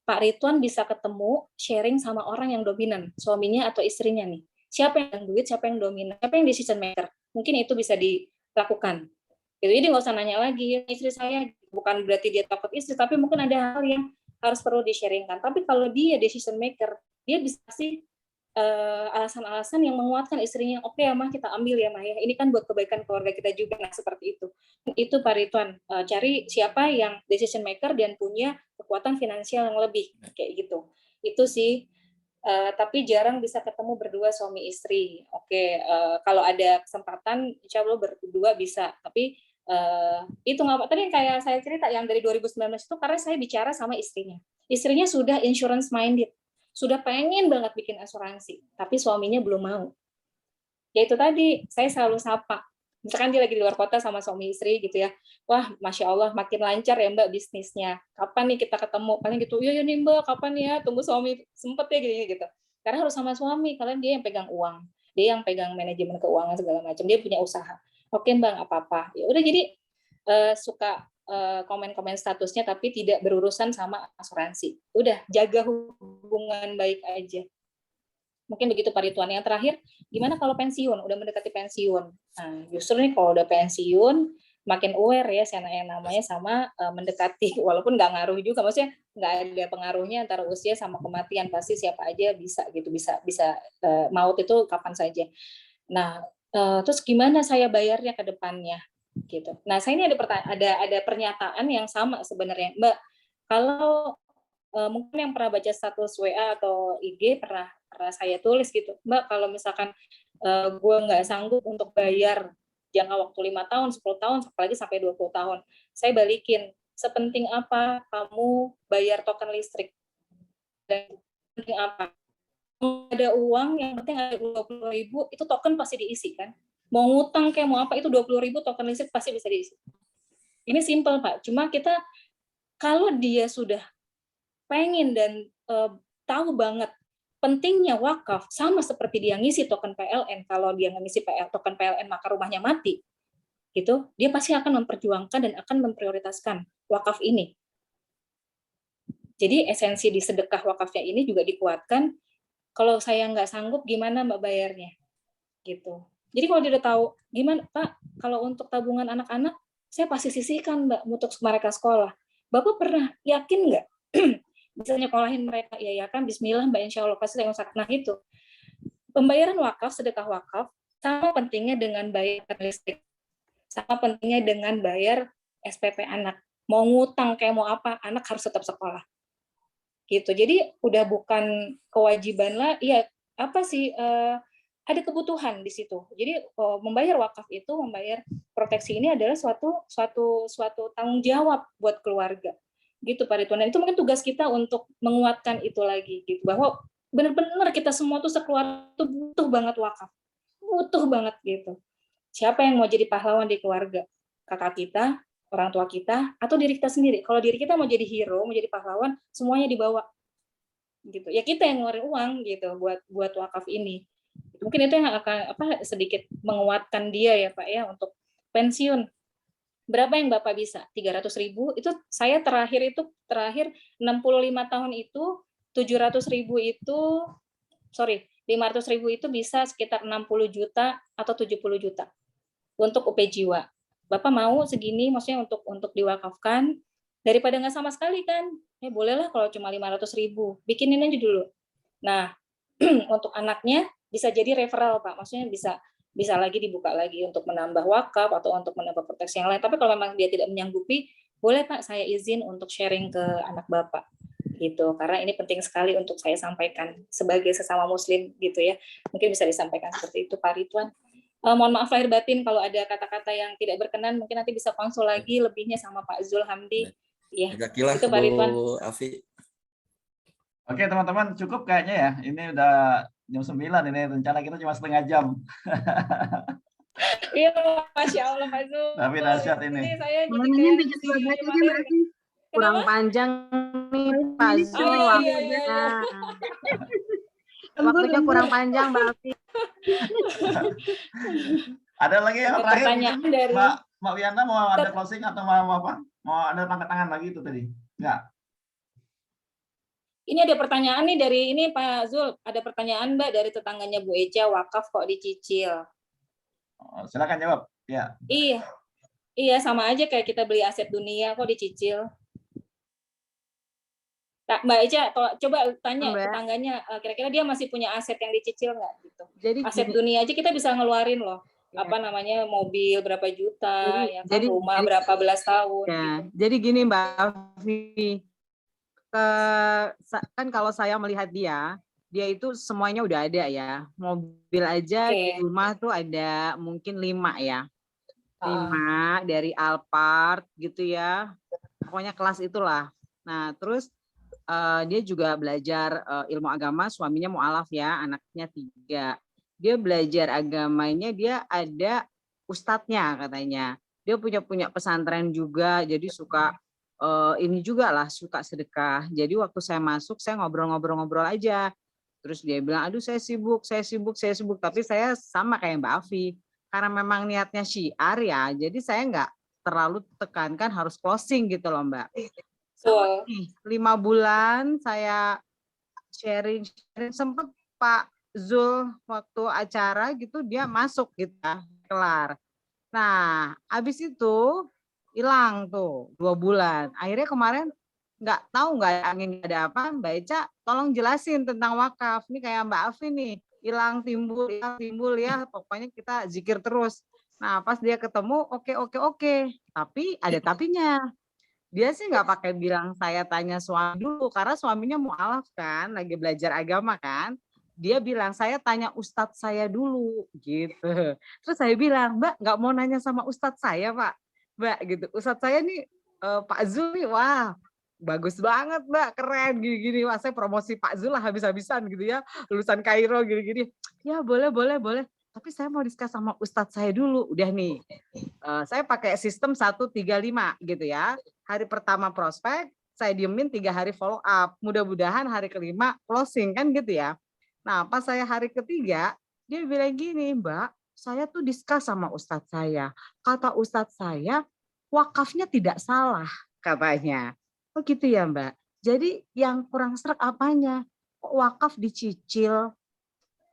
[SPEAKER 2] Pak Ridwan bisa ketemu sharing sama orang yang dominan, suaminya atau istrinya nih. Siapa yang duit, siapa yang dominan, siapa yang decision maker. Mungkin itu bisa dilakukan. Gitu. Jadi nggak usah nanya lagi, istri saya, bukan berarti dia takut istri, tapi mungkin ada hal yang harus perlu di-sharingkan. Tapi kalau dia decision maker, dia bisa sih alasan-alasan yang menguatkan istrinya. Oke ya mah, kita ambil ya mah ya. Ini kan buat kebaikan keluarga kita juga. Nah seperti itu. Itu Pak Ridwan. Cari siapa yang decision maker dan punya kekuatan finansial yang lebih kayak gitu. Itu sih. Tapi jarang bisa ketemu berdua suami istri. Oke, kalau ada kesempatan, insya Allah berdua bisa. Tapi itu nggak apa. Tadi kayak saya cerita yang dari 2019 itu karena saya bicara sama istrinya. Istrinya sudah insurance minded, sudah pengen banget bikin asuransi, tapi suaminya belum mau. Ya itu tadi, saya selalu sapa. Misalkan dia lagi di luar kota sama suami istri gitu ya. Wah, Masya Allah, makin lancar ya Mbak bisnisnya. Kapan nih kita ketemu? Paling gitu, iya nih Mbak, kapan ya? Tunggu suami sempet ya gitu. Karena harus sama suami, kalian dia yang pegang uang. Dia yang pegang manajemen keuangan segala macam. Dia punya usaha. Oke Mbak, apa-apa. Ya udah jadi suka komen-komen statusnya tapi tidak berurusan sama asuransi. Udah, jaga hubungan baik aja. Mungkin begitu Pak Ridwan. Yang terakhir, gimana kalau pensiun? Udah mendekati pensiun. Nah, justru nih kalau udah pensiun, makin aware ya yang namanya sama mendekati. Walaupun nggak ngaruh juga, maksudnya nggak ada pengaruhnya antara usia sama kematian. Pasti siapa aja bisa gitu, bisa maut itu kapan saja. Nah, terus gimana saya bayarnya ke depannya? Gitu. Nah, saya ini ada pernyataan yang sama sebenarnya, Mbak. Kalau mungkin yang pernah baca status WA atau IG pernah saya tulis gitu, Mbak, kalau misalkan gue nggak sanggup untuk bayar jangka waktu 5 tahun, 10 tahun, apalagi sampai 20 tahun, saya balikin. Sepenting apa kamu bayar token listrik? Dan penting apa? Ada uang, yang penting ada 20.000, itu token pasti diisi kan? Mau ngutang kayak mau apa, itu 20.000 token listrik pasti bisa diisi. Ini simple Pak, cuma kita kalau dia sudah pengen dan tahu banget pentingnya wakaf, sama seperti dia ngisi token PLN, kalau dia ngisi token PLN maka rumahnya mati, gitu, dia pasti akan memperjuangkan dan akan memprioritaskan wakaf ini. Jadi esensi di sedekah wakafnya ini juga dikuatkan. Kalau saya nggak sanggup, gimana Mbak bayarnya? Gitu. Jadi kalau dia udah tahu, gimana Pak, kalau untuk tabungan anak-anak, saya pasti sisihkan Mbak, untuk mereka sekolah. Bapak pernah yakin nggak bisa nyekolahin mereka? Ya kan, bismillah Mbak, insya Allah pasti saya. Nah itu, pembayaran wakaf, sedekah wakaf, sama pentingnya dengan bayar listrik, sama pentingnya dengan bayar SPP anak. Mau ngutang kayak mau apa, anak harus tetap sekolah. Gitu. Jadi udah bukan kewajiban lah, ya apa sih, ada kebutuhan di situ. Jadi membayar wakaf itu, membayar proteksi ini adalah suatu tanggung jawab buat keluarga. Gitu Pak Ridwan. Dan itu mungkin tugas kita untuk menguatkan itu lagi gitu, bahwa benar-benar kita semua tuh sekeluarga tuh butuh banget wakaf. Butuh banget gitu. Siapa yang mau jadi pahlawan di keluarga? Kakak kita, orang tua kita, atau diri kita sendiri. Kalau diri kita mau jadi hero, mau jadi pahlawan, semuanya dibawa gitu. Ya kita yang ngeluarin uang gitu buat wakaf ini. Mungkin itu yang akan sedikit menguatkan dia ya Pak ya, untuk pensiun. Berapa yang Bapak bisa? 300.000 itu saya terakhir 65 tahun itu 700.000 itu 500.000 itu bisa sekitar 60 juta atau 70 juta untuk UP jiwa. Bapak mau segini, maksudnya untuk diwakafkan, daripada nggak sama sekali kan? Bolehlah kalau cuma 500.000, bikinin aja dulu. Nah, untuk anaknya bisa jadi referral Pak, maksudnya bisa lagi dibuka lagi untuk menambah wakaf atau untuk menambah proteksi yang lain. Tapi kalau memang dia tidak menyanggupi, boleh Pak saya izin untuk sharing ke anak Bapak gitu, karena ini penting sekali untuk saya sampaikan sebagai sesama Muslim gitu ya. Mungkin bisa disampaikan seperti itu Pak Ridwan. Mohon maaf lahir batin kalau ada kata-kata yang tidak berkenan, mungkin nanti bisa konsul lagi lebihnya sama Pak Zul Hamdi. Iya,
[SPEAKER 8] Jazakallah,
[SPEAKER 2] itu Pak Ridwan.
[SPEAKER 8] Bu Afi.
[SPEAKER 1] Oke teman-teman, cukup kayaknya ya. Ini udah jam 9 ini, rencana kita cuma setengah jam.
[SPEAKER 2] Iya, Masya Allah Pak Zul.
[SPEAKER 1] Tapi dahsyat ini.
[SPEAKER 2] Saya jadi
[SPEAKER 6] Namanya
[SPEAKER 2] kayak
[SPEAKER 6] bisa
[SPEAKER 2] si
[SPEAKER 6] dibaca aja,
[SPEAKER 2] Mahir.
[SPEAKER 6] Mbak Afi.
[SPEAKER 4] Kurang
[SPEAKER 2] Kenapa?
[SPEAKER 4] panjang nih Pak
[SPEAKER 6] Ini
[SPEAKER 4] Zul
[SPEAKER 2] Oh, iya,
[SPEAKER 4] waktunya.
[SPEAKER 2] iya, iya.
[SPEAKER 4] Waktunya kurang panjang Mbak Afi.
[SPEAKER 1] Ada lagi yang
[SPEAKER 2] Ada
[SPEAKER 1] terakhir
[SPEAKER 2] pertanyaan
[SPEAKER 1] mungkin
[SPEAKER 2] dari-
[SPEAKER 1] Mbak Wiana mau ada closing atau mau apa? Mau ada tangkat tangan lagi itu tadi? Enggak.
[SPEAKER 2] Ini ada pertanyaan nih dari ini Pak Zul. Ada pertanyaan Mbak dari tetangganya Bu Eca, wakaf kok dicicil?
[SPEAKER 1] Oh, silakan jawab. Ya.
[SPEAKER 2] Iya. Iya, sama aja kayak kita beli aset dunia kok dicicil. Mbak Eca, coba tanya
[SPEAKER 4] Mbak.
[SPEAKER 2] tetangganya, kira-kira dia masih punya aset yang dicicil nggak gitu?
[SPEAKER 4] Jadi
[SPEAKER 2] Aset
[SPEAKER 4] gini,
[SPEAKER 2] dunia aja kita bisa ngeluarin loh.
[SPEAKER 4] Ya.
[SPEAKER 2] Apa namanya, mobil berapa juta, ya kan,
[SPEAKER 4] jadi-
[SPEAKER 2] rumah berapa belas tahun.
[SPEAKER 4] ya,
[SPEAKER 2] Gitu.
[SPEAKER 4] jadi gini Mbak Afi, kan kalau saya melihat dia itu semuanya udah ada ya. Mobil aja
[SPEAKER 2] Oke.
[SPEAKER 4] di rumah tuh ada mungkin 5 ya. 5 dari Alphard gitu ya. Pokoknya kelas itulah. Nah, terus dia juga belajar ilmu agama, suaminya mualaf ya, anaknya 3. Dia belajar agamanya, dia ada ustadznya katanya. Dia punya pesantren juga, jadi suka ini juga lah, suka sedekah. Jadi waktu saya masuk, saya ngobrol-ngobrol aja. Terus dia bilang, aduh saya sibuk. Tapi saya sama kayak Mbak Afi. Karena memang niatnya syiar ya, jadi saya nggak terlalu tekankan harus closing gitu loh Mbak.
[SPEAKER 2] Betul.
[SPEAKER 4] 5 bulan saya sharing sempet Pak Zul waktu acara gitu dia masuk gitu ya, kelar. Nah, habis itu hilang tuh 2 bulan. Akhirnya kemarin nggak tahu nggak ada angin nggak ada apa, Mbak Eca tolong jelasin tentang wakaf. Ini kayak Mbak Afi nih, hilang timbul ya, pokoknya kita zikir terus. Nah, pas dia ketemu oke. Tapi ada tapinya. Dia sih nggak pakai bilang saya tanya suami dulu karena suaminya mualaf kan, lagi belajar agama kan. Dia bilang saya tanya ustadz saya dulu gitu. Terus saya bilang, Mbak nggak mau nanya sama ustadz saya Pak, Mbak gitu. Ustadz saya nih Pak Zul nih, wah bagus banget Mbak, keren gini-gini. Wah saya promosi Pak Zul lah habis-habisan gitu ya, lulusan Kairo gini-gini. Ya boleh. Tapi saya mau diskus sama ustadz saya dulu. Udah nih, saya pakai sistem 135 gitu ya. Hari pertama prospek, saya diemin 3 hari follow up. Mudah-mudahan hari kelima closing kan gitu ya. Nah pas saya hari ketiga, dia bilang gini, Mbak, saya tuh diskus sama ustadz saya. Kata ustadz saya, wakafnya tidak salah katanya. Oh gitu ya Mbak. Jadi yang kurang sreg apanya? Kok wakaf dicicil?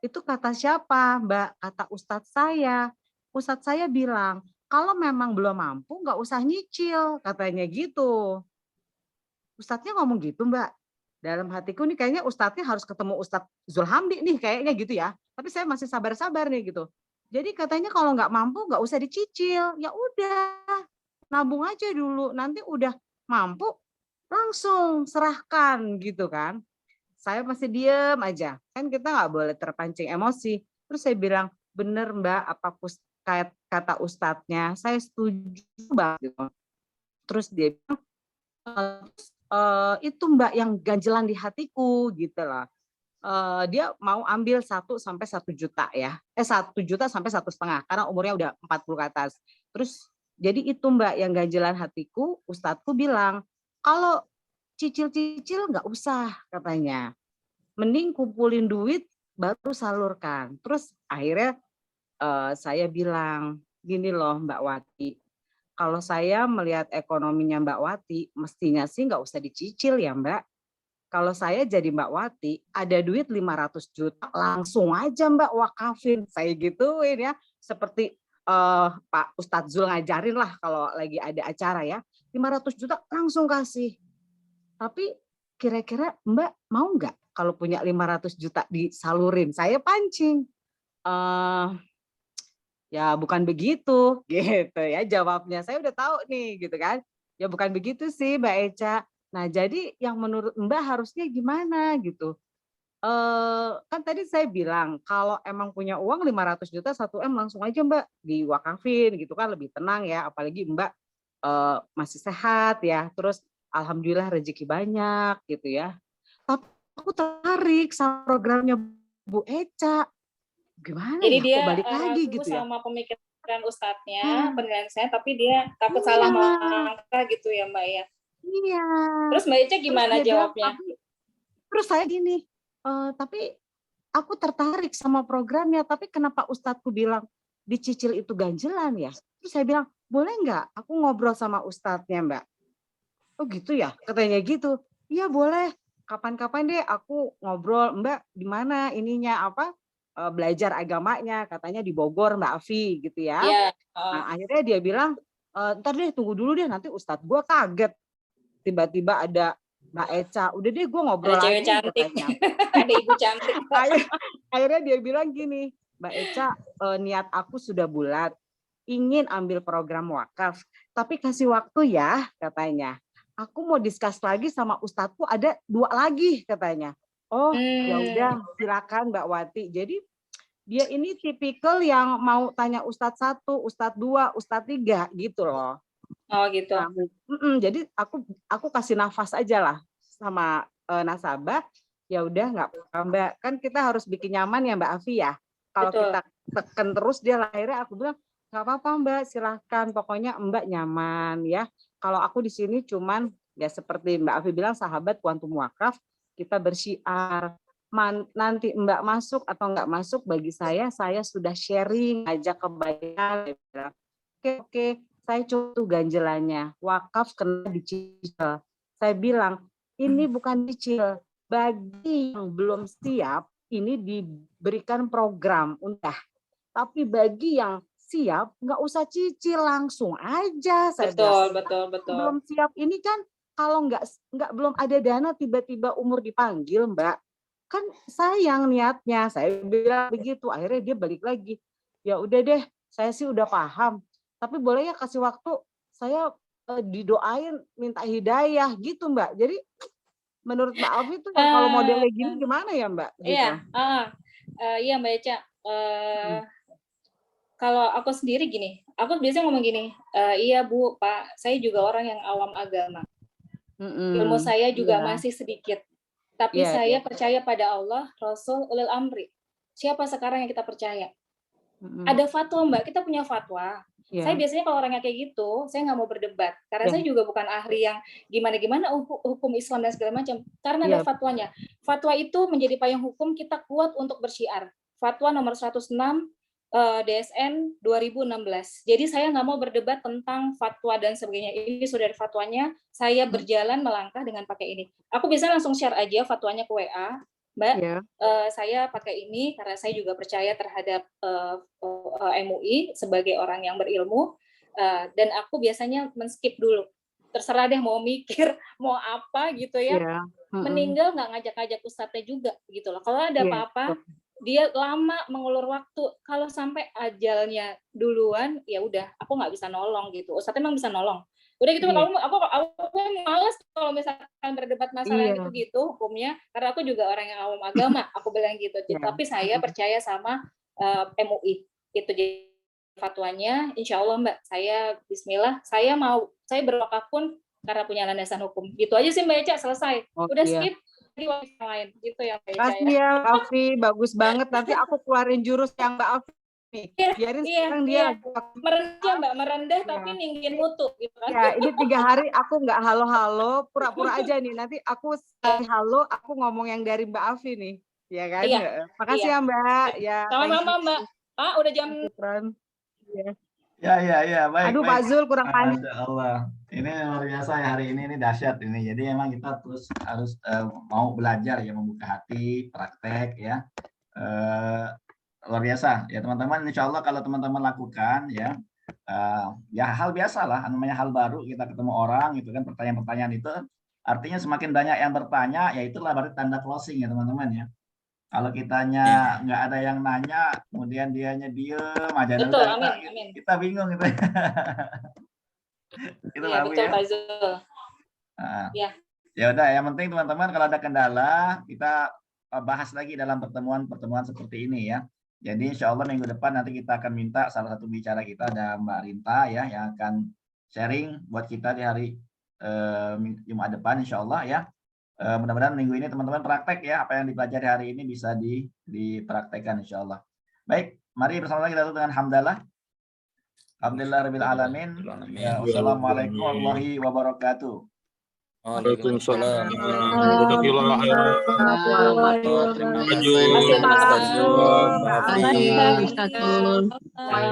[SPEAKER 4] Itu kata siapa Mbak? Kata ustadz saya. Ustadz saya bilang, kalau memang belum mampu nggak usah nyicil, katanya gitu. Ustadznya ngomong gitu Mbak. Dalam hatiku nih kayaknya ustadznya harus ketemu Ustadz Zul Hamdi nih kayaknya gitu ya. Tapi saya masih sabar-sabar nih gitu. Jadi katanya kalau nggak mampu nggak usah dicicil. Ya udah, nabung aja dulu. Nanti udah mampu langsung serahkan gitu kan. Saya masih diem aja. Kan kita nggak boleh terpancing emosi. Terus saya bilang, bener Mbak, apa kata ustadznya, saya setuju banget. Terus dia bilang, itu Mbak yang ganjelan di hatiku gitu loh. Dia mau ambil 1 sampai 1 juta ya. 1 juta sampai 1,5 karena umurnya udah 40 ke atas. Terus jadi itu Mbak yang ganjelan hatiku, ustadzku bilang, kalau cicil-cicil nggak usah katanya. Mending kumpulin duit baru salurkan. Terus akhirnya saya bilang, gini loh Mbak Wati, kalau saya melihat ekonominya Mbak Wati, mestinya sih nggak usah dicicil ya Mbak. Kalau saya jadi Mbak Wati, ada duit 500 juta, langsung aja Mbak wakafin. Saya gituin ya, seperti Pak Ustadz Zul ngajarin lah kalau lagi ada acara ya. 500 juta langsung kasih. Tapi kira-kira Mbak mau nggak kalau punya 500 juta disalurin? Saya pancing. Ya bukan begitu gitu ya jawabnya. Saya udah tahu nih gitu kan. Ya bukan begitu sih Mbak Eca. Nah jadi yang menurut Mbak harusnya gimana gitu. kan tadi saya bilang kalau emang punya uang 500 juta 1 M langsung aja Mbak diwakafin gitu kan lebih tenang ya, apalagi Mbak masih sehat ya, terus alhamdulillah rezeki banyak gitu ya. Tapi aku tertarik sama programnya Bu Eca. Gimana
[SPEAKER 2] Jadi
[SPEAKER 4] ya?
[SPEAKER 2] dia
[SPEAKER 4] Kok balik lagi
[SPEAKER 2] ragu
[SPEAKER 4] gitu ya?
[SPEAKER 2] sama pemikiran ustadznya,
[SPEAKER 4] Ah,
[SPEAKER 2] penilaian saya, tapi dia takut salah
[SPEAKER 4] iya,
[SPEAKER 2] melangkah gitu ya Mbak ya.
[SPEAKER 4] iya.
[SPEAKER 2] Terus Mbak Eca
[SPEAKER 4] Terus
[SPEAKER 2] gimana
[SPEAKER 4] dia bilang,
[SPEAKER 2] jawabnya?
[SPEAKER 4] terus saya gini, tapi aku tertarik sama programnya, tapi kenapa Ustadzku bilang dicicil itu ganjelan ya? Terus saya bilang, boleh nggak aku ngobrol sama Ustadznya Mbak? Oh gitu ya, katanya gitu. Iya boleh, kapan-kapan deh aku ngobrol, Mbak di mana ininya apa belajar agamanya, katanya di Bogor Mbak Afi gitu ya.
[SPEAKER 2] Iya.
[SPEAKER 4] Nah akhirnya dia bilang, ntar deh tunggu dulu deh nanti Ustadz gue kaget. Tiba-tiba ada Mbak Eca, udah deh gue ngobrol
[SPEAKER 2] Ada cewek
[SPEAKER 4] lagi
[SPEAKER 2] cantik,
[SPEAKER 4] katanya.
[SPEAKER 2] ada ibu cantik.
[SPEAKER 4] Akhirnya dia bilang gini, Mbak Eca, niat aku sudah bulat, ingin ambil program wakaf, tapi kasih waktu ya katanya. Aku mau diskus lagi sama ustadzku, ada 2 lagi katanya. Oh ya udah silakan Mbak Wati. Jadi dia ini tipikal yang mau tanya ustadz 1, ustadz 2, ustadz 3 gitu loh.
[SPEAKER 2] Oh gitu.
[SPEAKER 4] Nah, jadi aku kasih nafas aja lah sama nasabah. Ya udah nggak apa-apa Mbak, kan kita harus bikin nyaman ya Mbak Afi ya. Kalau
[SPEAKER 2] Betul.
[SPEAKER 4] kita tekan terus dia akhirnya aku bilang nggak apa-apa Mbak, silahkan pokoknya Mbak nyaman ya. Kalau aku di sini cuman ya seperti Mbak Afi bilang sahabat kuantum wakaf, kita bersyiar. Nanti Mbak masuk atau nggak masuk bagi saya sudah sharing ajak kebaikan. Oke, saya coba ganjelannya, wakaf kena dicicil. Saya bilang, ini bukan cicil, bagi yang belum siap, ini diberikan program, udah. Tapi bagi yang siap, nggak usah cicil, langsung aja. Saya
[SPEAKER 2] Betul,
[SPEAKER 4] bilang,
[SPEAKER 2] betul, betul.
[SPEAKER 4] belum siap ini kan, kalau nggak belum ada dana, tiba-tiba umur dipanggil, Mbak. Kan sayang niatnya, saya bilang begitu. Akhirnya dia balik lagi. Ya udah deh, saya sih udah paham. Tapi boleh ya kasih waktu, saya didoain minta hidayah gitu Mbak. Jadi menurut Mbak Alfi itu yang kalau modelnya gini gimana ya Mbak? Gitu.
[SPEAKER 2] Iya, iya Mbak Eca. Kalau aku sendiri gini, aku biasanya ngomong gini, iya Bu, Pak, saya juga orang yang awam agama. Ilmu saya juga masih sedikit. Tapi saya percaya pada Allah, Rasul, Ulil Amri. Siapa sekarang yang kita percaya? Ada fatwa Mbak, kita punya fatwa. Saya biasanya kalau orangnya kayak gitu, saya nggak mau berdebat. Karena saya juga bukan ahli yang gimana-gimana hukum Islam dan segala macam. Karena ada fatwanya. Fatwa itu menjadi payung hukum kita kuat untuk bersyiar. Fatwa nomor 106 DSN 2016. Jadi saya nggak mau berdebat tentang fatwa dan sebagainya. Ini sudah ada fatwanya, saya berjalan melangkah dengan pakai ini. Aku bisa langsung share aja fatwanya ke WA, Mbak. Saya pakai ini karena saya juga percaya terhadap MUI sebagai orang yang berilmu, dan aku biasanya men-skip dulu. Terserah deh mau mikir, mau apa gitu ya. Meninggal nggak ngajak-ngajak ustadznya juga gitu loh. Kalau ada apa-apa, dia lama mengulur waktu. Kalau sampai ajalnya duluan, ya udah, aku nggak bisa nolong gitu. Ustadz emang bisa nolong. Udah gitu, aku males kalau misalkan berdebat masalah gitu hukumnya, karena aku juga orang yang awam agama, aku bilang gitu. Tapi saya percaya sama MUI. Itu jadi fatwanya, insya Allah Mbak, saya Bismillah, saya berwakaf pun karena punya landasan hukum. Gitu aja sih Mbak Eca, selesai. Udah skip. Yang lain gitu ya Mbak Eca.
[SPEAKER 4] Makasih ya Mbak Afi, bagus banget. Nanti aku keluarin jurus yang Mbak Afi nih. Biarin sekarang dia
[SPEAKER 2] merendah Mbak, merendah tapi ninggin mutu gitu kan.
[SPEAKER 4] Ya, ini 3 hari aku nggak halo-halo, pura-pura aja nih. Nanti aku halo, aku ngomong yang dari Mbak Afi nih. Ya kan? Makasih ya Mbak. Ya,
[SPEAKER 2] sama-sama Mbak. Pak, udah jam.
[SPEAKER 1] Ya, baik.
[SPEAKER 4] Aduh, Pak Zul kurang panas.
[SPEAKER 1] Masya Allah. Ini luar biasa ya hari ini dahsyat ini. Jadi emang kita terus harus mau belajar ya, membuka hati, praktek ya. Luar biasa ya teman-teman. Insya Allah kalau teman-teman lakukan ya, ya hal biasa lah, namanya hal baru, kita ketemu orang gitu kan, pertanyaan-pertanyaan itu artinya semakin banyak yang bertanya, ya itulah berarti tanda closing ya teman-teman ya. Kalau kitanya nggak ada yang nanya, kemudian dianya diem aja,
[SPEAKER 2] betul, amin.
[SPEAKER 1] Kita bingung gitu. Itu
[SPEAKER 2] ya, betul,
[SPEAKER 1] ya.
[SPEAKER 2] Pak Zul.
[SPEAKER 1] Ya udah, yang penting teman-teman kalau ada kendala kita bahas lagi dalam pertemuan-pertemuan seperti ini ya. Jadi insya Allah minggu depan nanti kita akan minta salah satu bicara kita, ada Mbak Rinta ya, yang akan sharing buat kita di hari Jumat depan insya Allah ya. Mudah-mudahan minggu ini teman-teman praktek ya, apa yang dipelajari hari ini bisa dipraktekkan insya Allah. Baik, mari bersama kita tutup dengan hamdalah. Alhamdulillah alamin. Ya, wassalamualaikum warahmatullahi wabarakatuh.
[SPEAKER 8] Waalaikumsalam.
[SPEAKER 3] Terima kasih.
[SPEAKER 2] Terima kasih.